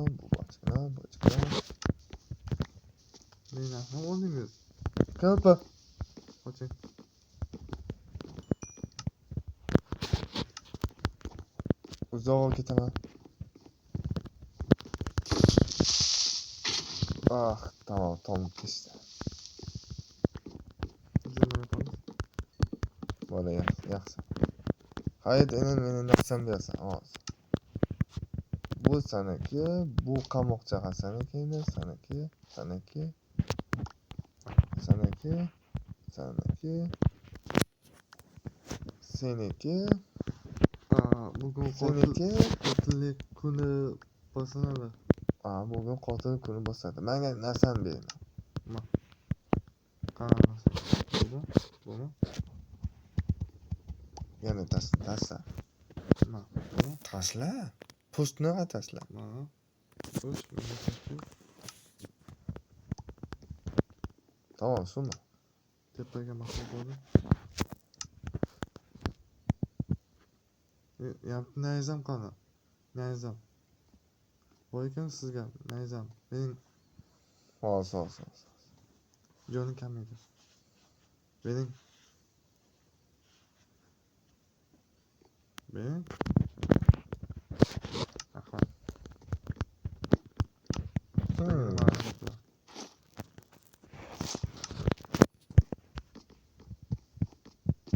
Meni ham oldingiz. Kapa. Qoching. Uzoqqa ketaman. Tamam, Tom kesti. Jimni qoldi. Bola yaxshi. Hayır, meni naqsam bersan, hozir. Bu sanaki, bu qamoqchaga sanaki, sanaki. Seniki. Bugun Seniki. qotillik kuni bosanadi. Bugun qotil kuni bosadi. Menga narsam ber. Qanaqa? Buni? Yana tasla. Buni? Tasla. Postni tasla. Mana. Tamam, shumi? Tepaga mahsul bo'ldi. Nayzam qani? Nayzam. Voy ekan sizga nayzam. Mening Hozir. jonim kam edi. Mening. Ahlan.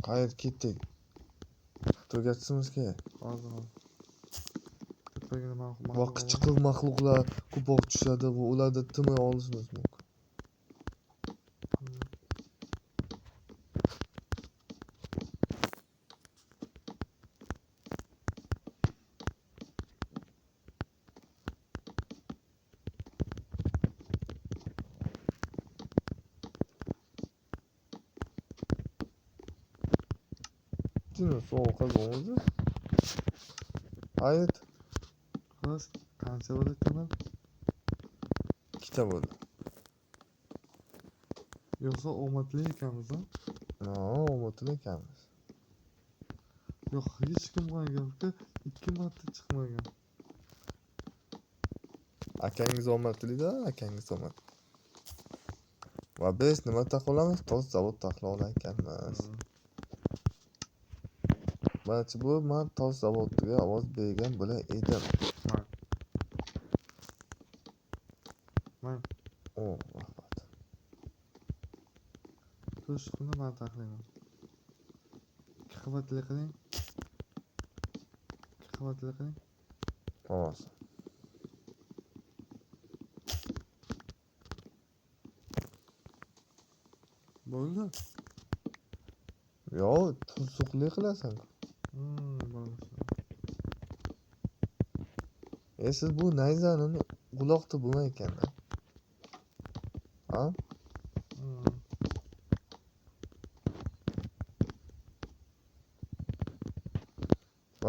Qayerga ketdik? Tugatishimiz kerak. Hozir. Tepaga Va qichqiq maxluqlar ko'proq tushadi va ularda timir olishimiz mumkin. Sovuqqa bo'ldi. Hayır. Xo'sh, qancha bo'ldi tamam? Ikkita bo'ldi. Yo'qsa omadli ekanmiz-a? Omadli ekanmiz. Yo'q, hech kim qo'ygan-ku, 2 marta chiqmagan. Akangiz omadli-da, omadli. Va biz nima taqolamiz? Toz zavod taqla olar ekanmiz. Balki bu men toz zavodiga ovoz bergan bo'lar edim. Men. Rahmat. To'shqinni men taqlayman. 2 qavatli qiling. Xo'sh. Bo'ldi. Yo, tuzsuqli qilasan. Siz bu nayzani quloqda bo'lmay ekanda.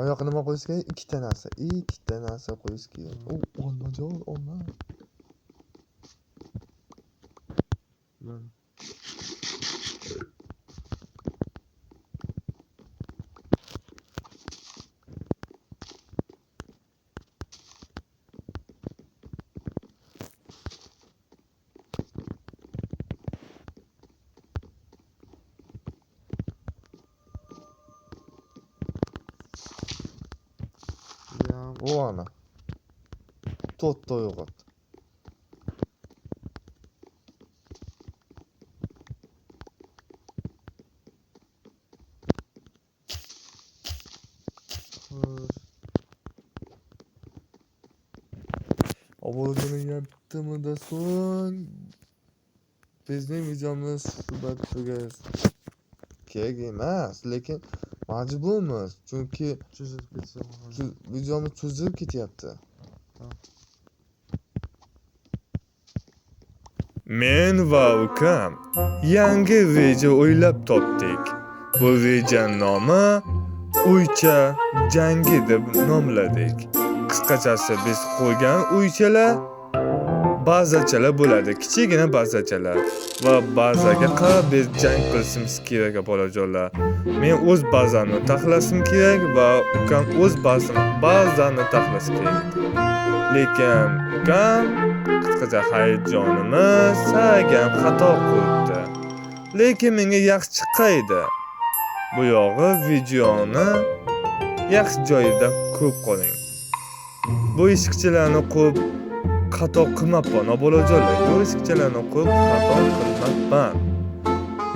Oyoqqa nima qo'yish kerak? Ikkita narsa qo'yish kerak. Olma. U ana. To'rtta uyg'ot. Bo'layaptimi da so'ng bizning videomiz suhbat tugaydi. Kerak emas, lekin majburmiz, chunki Cho'zilib ketsa videomiz cho'zilib ketyapti. Men va ukam yangi reja o'ylab topdik. Bu rejaning nomi Uycha jangi deb nomladik. Qisqachasi biz qo'ygan uychalar bazachalar bo'ladi, kichigina bazachalar va bazaga qarab biz jang qilishimiz kerak bolajonlar. Men o'z bazamni taxlasim kerak va ukam o'z bazani taxlashi kerak. Lekin ukam qisqacha hayajonimiz sagam xato qilibdi. Lekin menga yaxshi chiqaydi. Bu yog'i videoni yaxshi joyida ko'rib qoling. Bu eshikchalarni qo'yib xato qilmabman, bolajonlar. Bu eshikchalarni qo'yib xato qilmabman.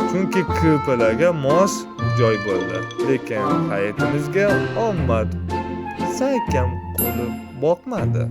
Chunki ko'palarga mos joy bo'ldi. Lekin hayotimizga omad sagam qolib boqmadi.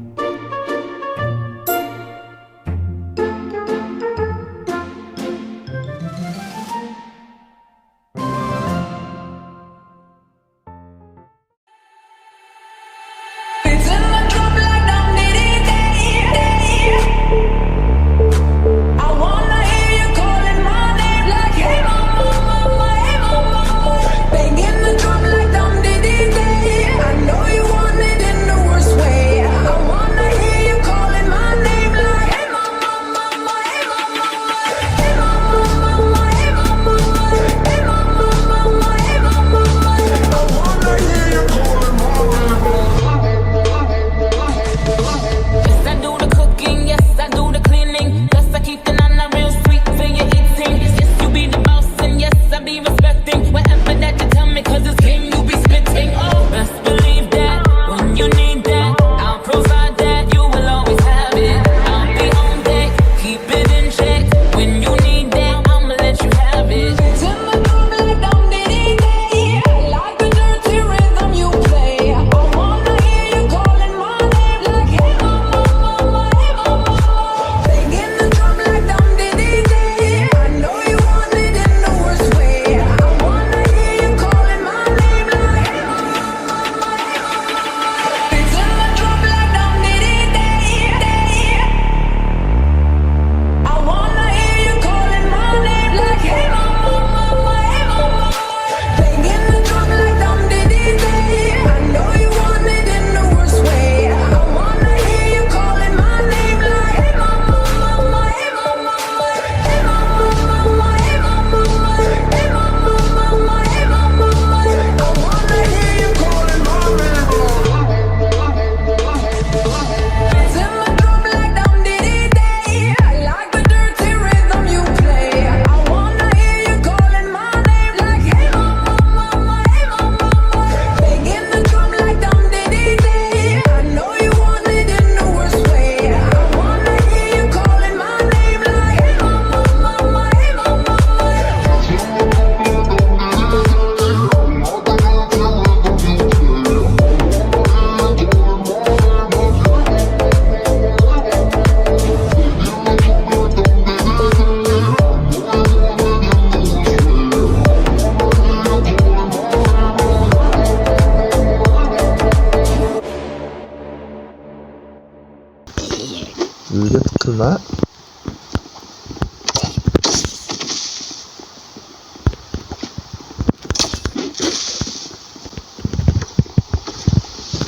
Uyga tiqilma.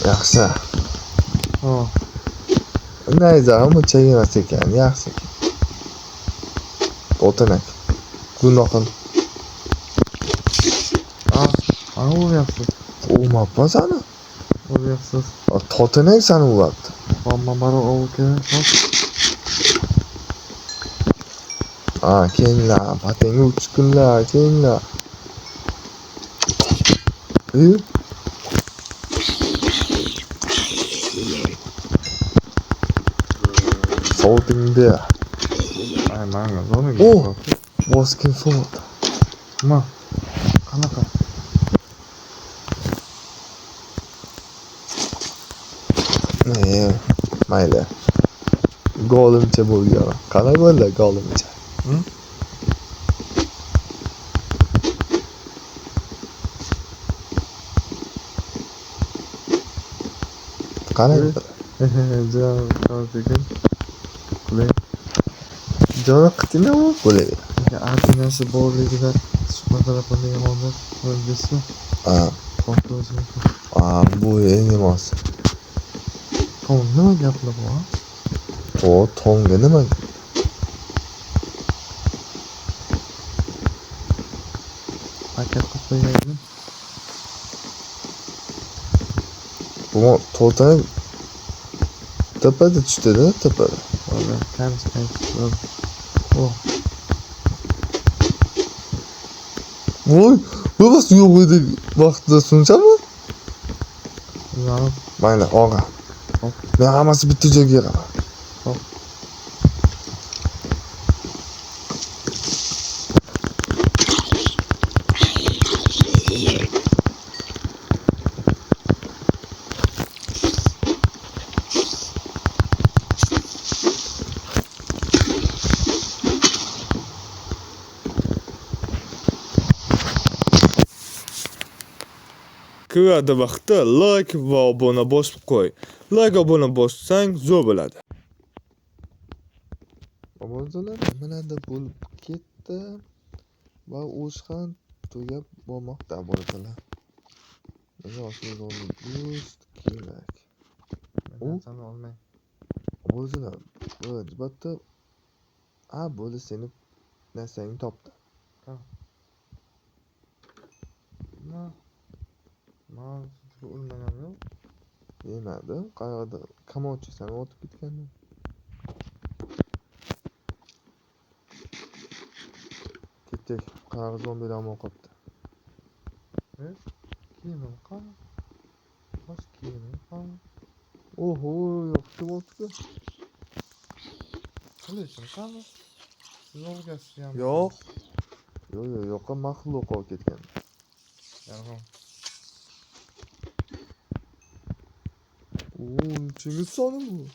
Yaxshi. Nayza, uncha emas ekan, yaxshi. O'tinak. Gunohim. Qani uryapsiz? Urmabman sani. Uryapsiz. Totinak sani uryapti. Hamma bari ovga. Kelinglar, patenga 3 kunlar, kelinglar. Sovutingda. Ay, manga zo'rmi? Boskin sovut. Ma. Qanaqa? Mayli. Golimcha bo'lgan. Qanday bo'ldi golimcha? Qanday bo'ldi? Jon qoldigan. Qulay. Joni qitinami bo'laveradi. Artinasi borligidan suhbatlashib yomondir. O'zbekiston. Xo'p, Bu emas. Tom nima gaplar bor? Tonga nima? Paket qilib qo'ygandim. Bu to'rtani tepada tushdi-da, tepada. Valla, kamchidan tushdi. Voy, bu bas yo'q edi vaqtida sunchami? Yo'q. Mayli, og'a. Hop. Men hammasi bitta joyga yig'aman. Hop. Kiradi vaqtda like va obuna bosib qo'y. Like obuna bossang zo'r bo'ladi. Omonzolar nimalar bo'lib ketdi va o'sh ham tugab bormoqda omonzolar. Menga osmonga go'sht kerak. Sana olmay. Omonzolar, albatta bo'li seni narsangni topdi. Man o'lmagan yo'q. Yemadi. Qayerda kamovchi sani otib ketgandi. Ketdik. Qayerga zombilar omon qolibdi. Kiyimim qani? Bosh kiyimim qani? Oho, yo'q kim otdi? Qilichim qani? Zo'rgasi ham. Yo'q. Yo'qqa maxluq olib ketgan. Yolg'on. Chingiz soni bu.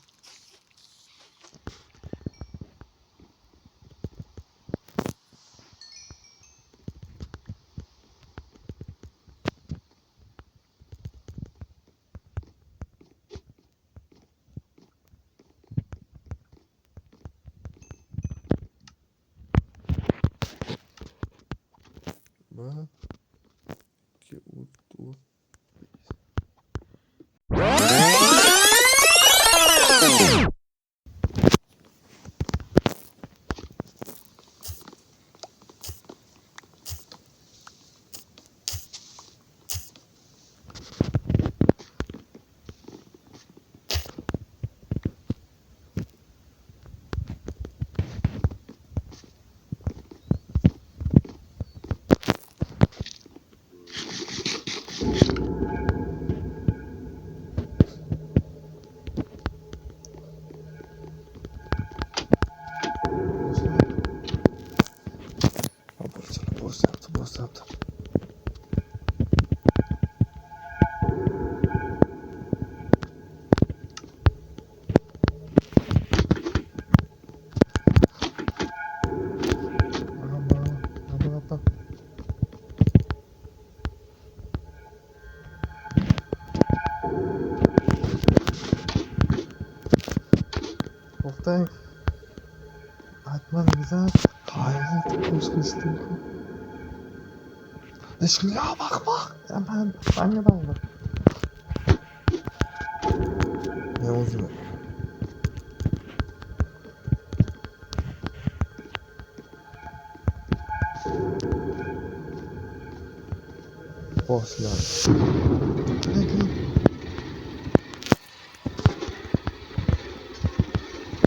Bak. 2 3 Bostabdi. To'xtang. Aytmadingiz-a? Qayerga qo'shishdi? Ishqilga baq. Manga bog'liq. Men o'zim. Boşlar.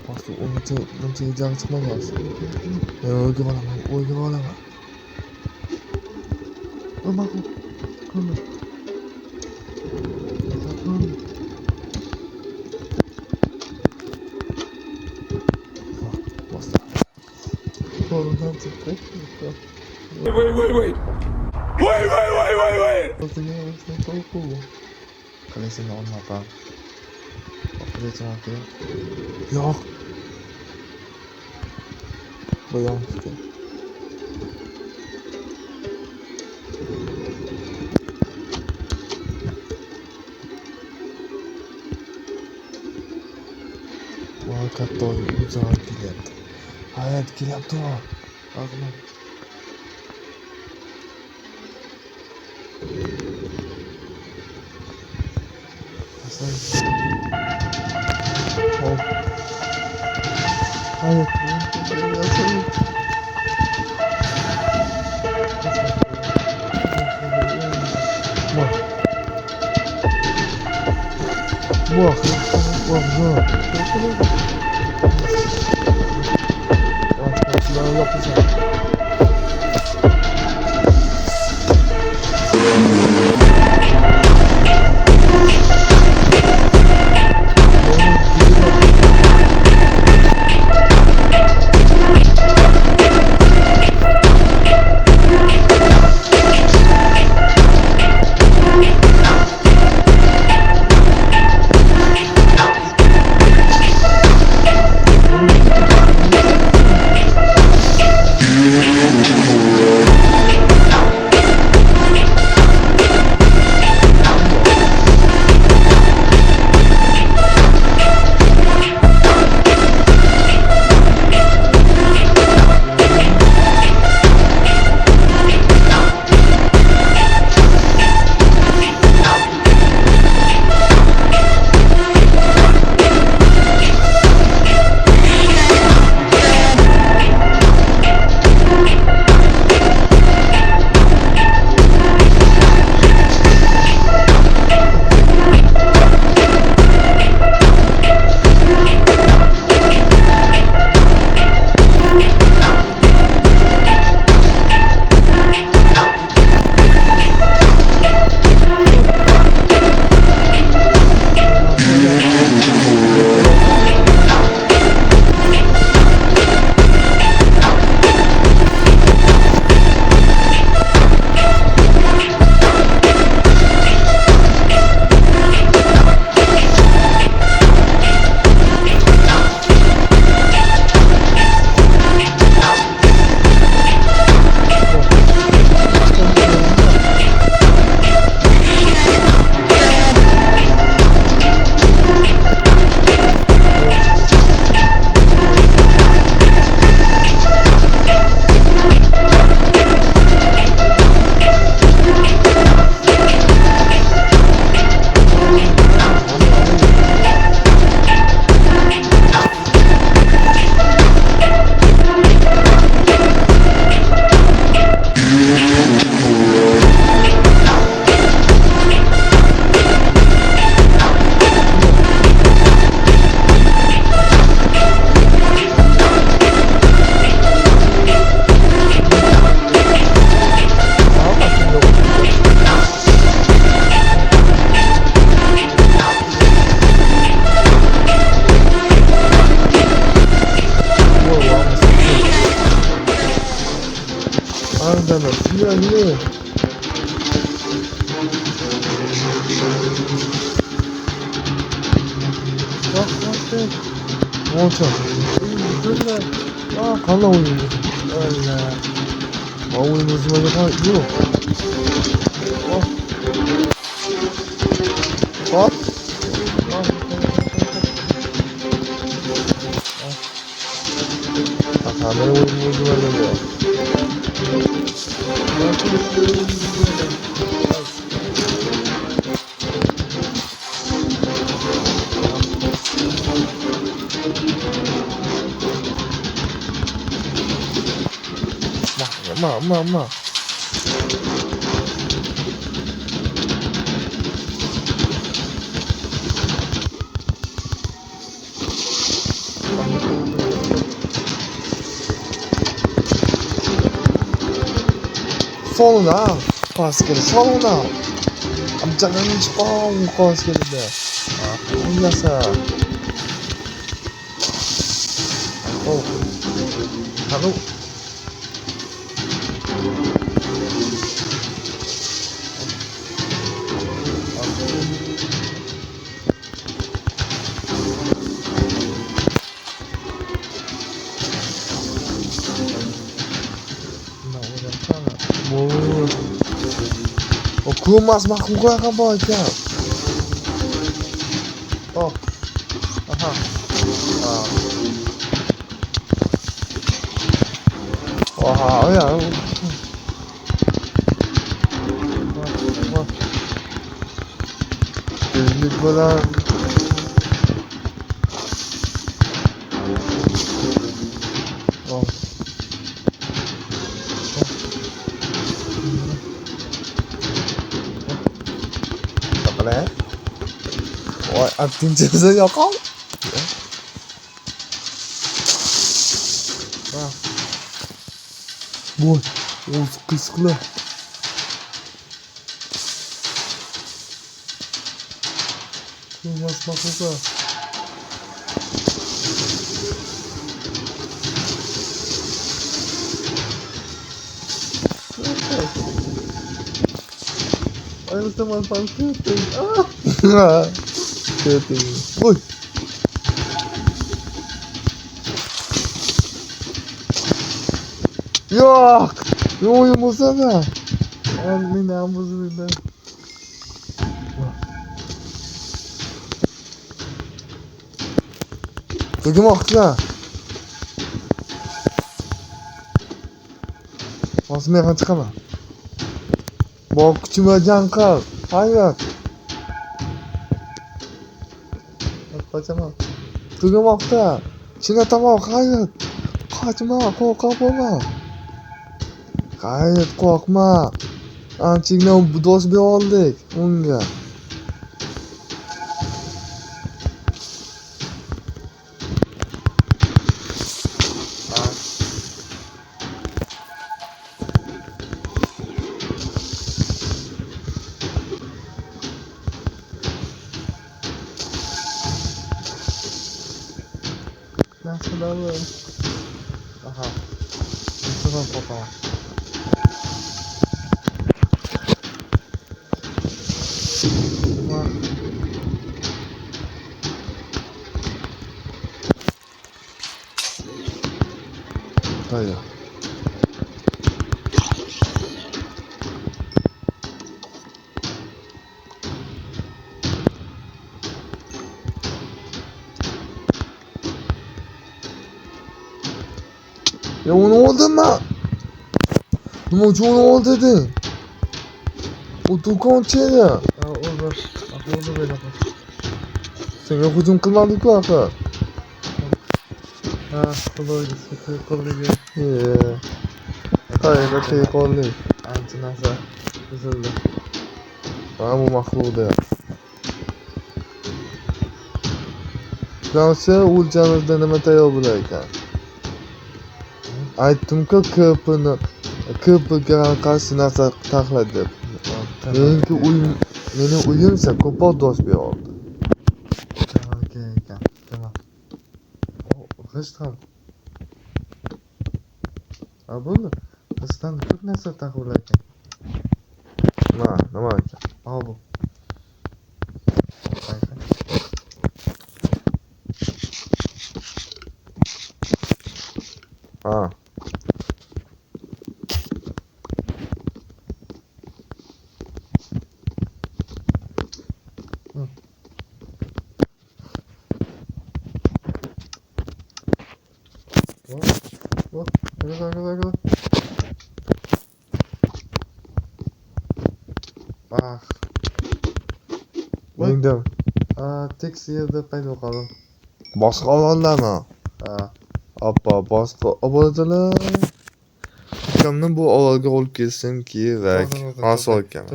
Boşlar uncha ijağı çıkmagan. O'yga olaman. Ma'qul. Qani. Boshlar. Qo'limdan chiqdi. Wait. Kalesini olmapam. Operatsiya yo'q. Bo'yon fikr. Voy katta uzoq kelyapti. Hayot kelyapti. Og'ma. Qanday o'yinimiz? O'yinimiz nimaga qarash? Yo'q. Hop. Qanday o'yinimiz nimaga? Ma. Fall now. Paskeli, fall now. Jangan cepat kau sekali dah. Biasa. Oh. Halo. Oh, kemas makhluk apa aja? Oh, aha. Wah, ya. Wah. Ini bola. Oh. Boleh? Wah, artin jasa ya kau? Wah. Boy, sıkı lah. Mas makhluk. Ayo teman pangkutin. Kuting. Woi. Yok. Yok musana. Amin amuzbillah. Tegmoqda. Osmonga chiqaman. Bor kuchimga jang qil. Hayot. Qochaman. Tegmoqda. Chinatamoq hayot. Qochma, qo'rqoq bo'lma. Hayot, qo'rqma. Anchingdan do'st beroldik unga. Nasıl alın? Aha. Sıra fotoğraf. Hayır. Ya onu oldu mu? Nima uchun ol deding? U do'konchi edi. O'zi beraman. Senga hujum qilmadi-ku axir. Ha, xudoga shukr qildik. Qayerda qoldik? Ancha narsa buzildi. Mana bu maxluqda. Qarshi o'lchamizda nima tayyor bo'lar ekan? Aytdim-ku, ko'pga qarshi narsa taxladi deb. Meni uyimsa ko'proq do'st beroldi. Tamam, ekan. Tamam. G'isht ham. Bo'ldi. G'ishtdan ko'p narsa taxladi ekan. Nima ekan? Bu. Ha. Gel. Bak. Mengdam. Tekis yerda paydo qoldim. Boshqa olamdami? Ha. Boshqa obodalar. ukamni bu orolga olib kelishim kerak. Hozir ukaman.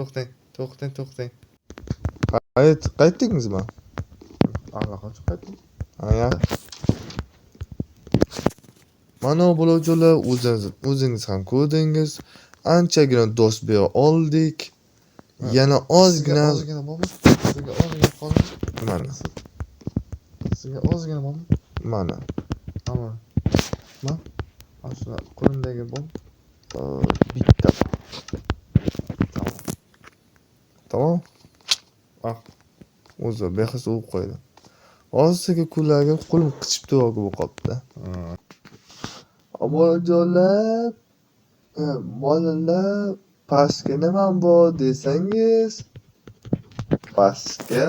To'xtang. Qaytdingizmi? Allaqachon qaytdim. Ha. Mana bulojolar o'zingiz ham ko'rdingiz. Anchagina do'st bera oldik. Yana ozgina bormi? Sizga ozgina qoldi. mana. Sizga ozgina bormi? Mana. Tamam. Mana shu qo'limdagi bor. Bitta. Tamam. Tamam? Ah. O'zi behis urib qo'ydi. Hozirga kunlarga qo'lim qichib turgan bo'lib qolibdi. Bolajonlar, bolalar, pastga nima bor desangiz, pastga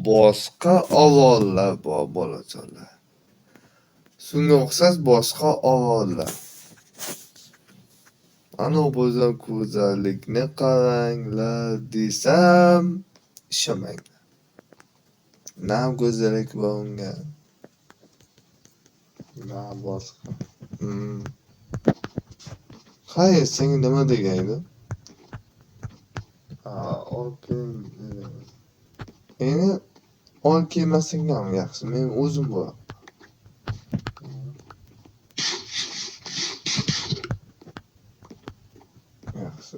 boshqa orollar bor bolajonlar. Shunga o'xshash boshqa orollar. Ana o'zim go'zallikni qaranglar desam, ishonmanglar. Na go'zallik bor unga. Na boshqa. Hayır, senga nima degan edi? Olib keling. Endi olib kelmasang ham yaxshi, men o'zim bor. Yaxshi.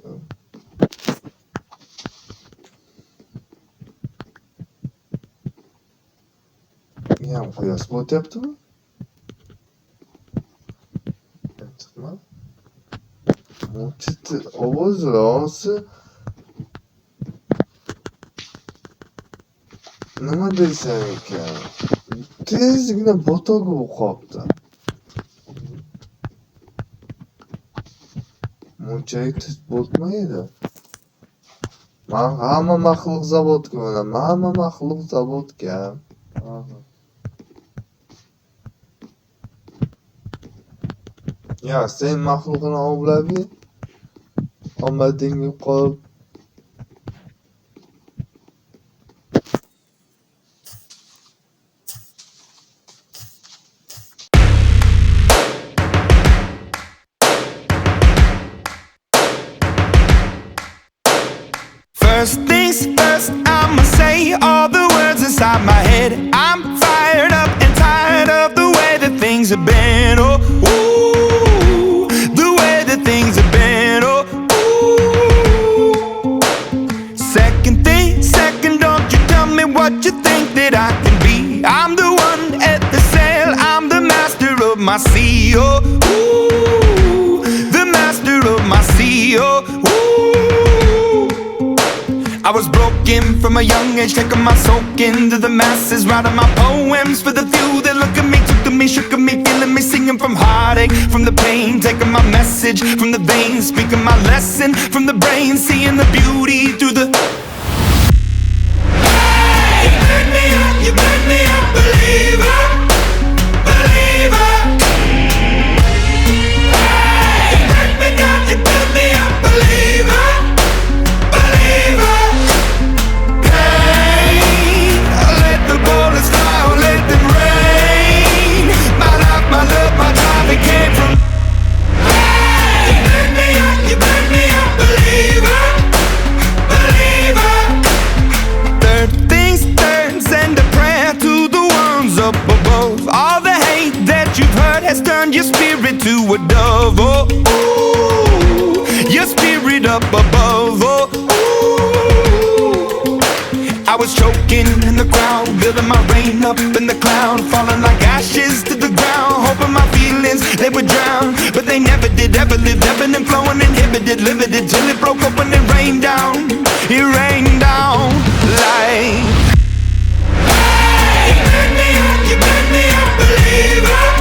Ham quyosh botyaptimi? Chiqmadi. Mo'chiti ovoz rosi. Nima deysan ekan? Tezgina botogi o'qopti. Mo'chai tez botmaydi. Men hamma maxluq zavodga bo'laman. Hamma maxluq zavodga. Ya sen maxluqini ovlabi. Omadingga qolib First things first, I'ma say all the words inside my head. I'm fired up and tired of the way that things have been. Oh, ooh, the way that things have been. Oh, ooh. Second, don't you tell me what you think that I can be. I'm the one at the sail, I'm the master of my sea. Oh, ooh, the master of my sea. Oh, ooh. I was broken from a young age, taking my soak into the masses, writing my poems for the few that look at me, took to me, shook at me, feeling me, singing from heartache, from the pain, taking my message from the veins, speaking my lesson from the brain, seeing the beauty through the. Hey, you made me a believer, believer. Hey, you break me down, you built me a believer. Has turned your spirit to a dove. Oh, ooh, your spirit up above. Oh, ooh. I was choking in the crowd, building my rain up in the cloud, falling like ashes to the ground, hoping my feelings they would drown, but they never did. Ever lived, ebbing and flowing, inhibited, limited, till it broke up when it rained down. It rained down like. Hey, you made me a believer.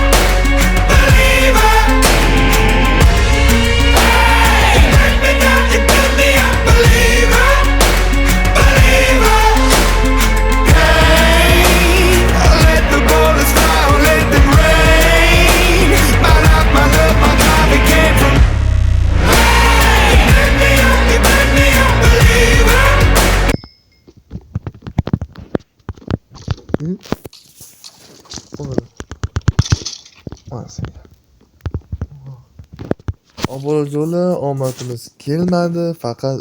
Oborajo'lar omadimiz kelmadi, faqat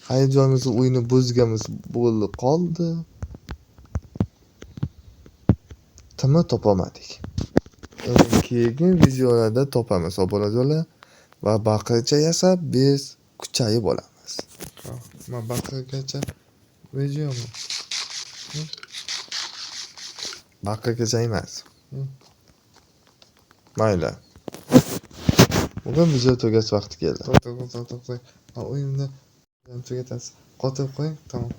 hayajonimiz o'yini buzganimiz bo'ldi qoldi. Timi topolmadik. Endi keyingi videolarda topamiz oborajo'lar va baqircha yasab biz kuchayib olamiz. Men baqirgacha videomi? Baqirgacha emas. Hı. Mayli. Bugun video tugatish vaqti keldi. To'xtang. Ha, o'yinni tugatasiz. Qotirib qo'ying, tamom.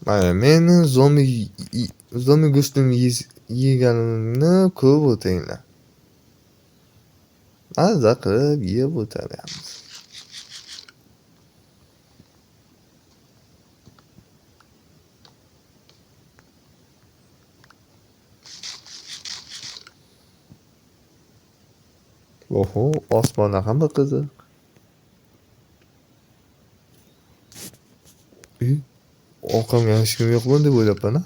Mayli, meni zombi go'shtini yeganimni ko'rib o'tinglar. Mazza qilib yeb o'tiramiz. Oho, osmonda ham bir qiziq. Orqamga hech kim yo'qmi deb o'ylabman-a.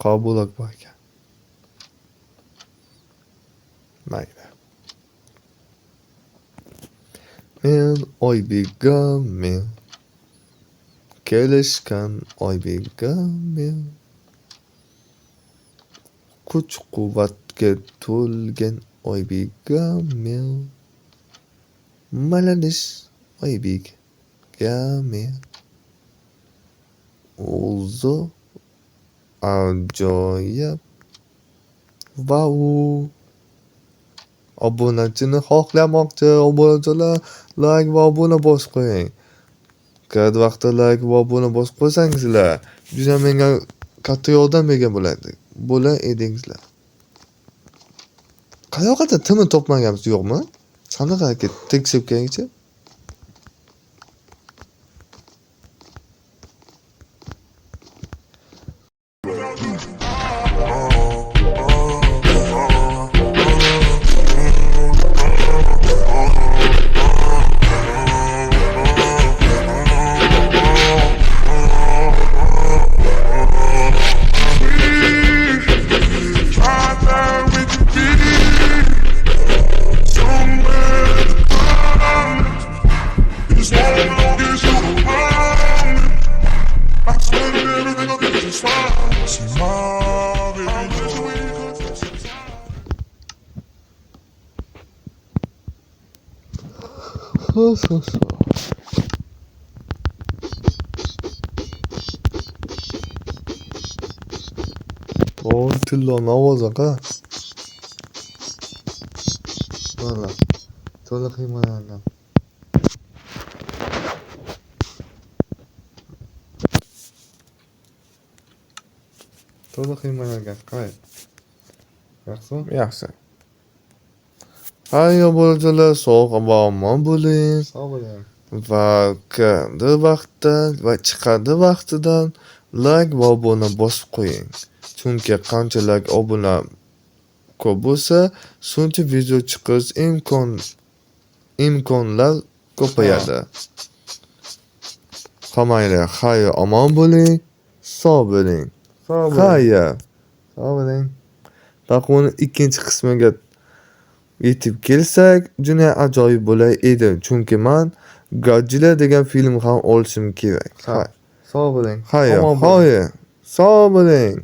Qabulak bor ekan. Mayli. Men Oybekam men. Kelishgan Oybekam men. Kuch-quvvatga to'lgan Oybekam men. Maladish Oybekam men. O'zi ajoyib. Vau. Obunachini xohlamoqchi obunachilar like va obuna bosib qo'ying. Kad vaqtda like va obuna bosib qo'ysangizlar, juda menga katta yordam bergan bo'lar edingizlar. Qayoqda timi topmaganmiz yo'qmi? Qanaqa tekshirib kelingchi. O tillon ovozi qa. Mana. To'liq himoyalangan. To'liq himoyalangan. Qay. Yaxshimi? Yaxshi. Hay obunachilar, sog' va omon bo'ling. Sog' bo'ling. Va kirdi vaqtda va chiqadi vaqtidan like va obuna bosib qo'ying. Chunki qancha like obuna ko'p bo'lsa, shuncha video chiqish imkonlar ko'payadi. Hammanglar xayr omon bo'ling, sog' bo'ling. Sog' bo'ling. Xayr. Sog' bo'ling. Taqvoni ikkinchi qismiga yetib kelsak, juda ajoyib bo'lar edi. Chunki men Godzilla degan film ham olishim kerak. Sog' bo'ling. Xayr, Omon bo'ling. xayr. Sog' bo'ling.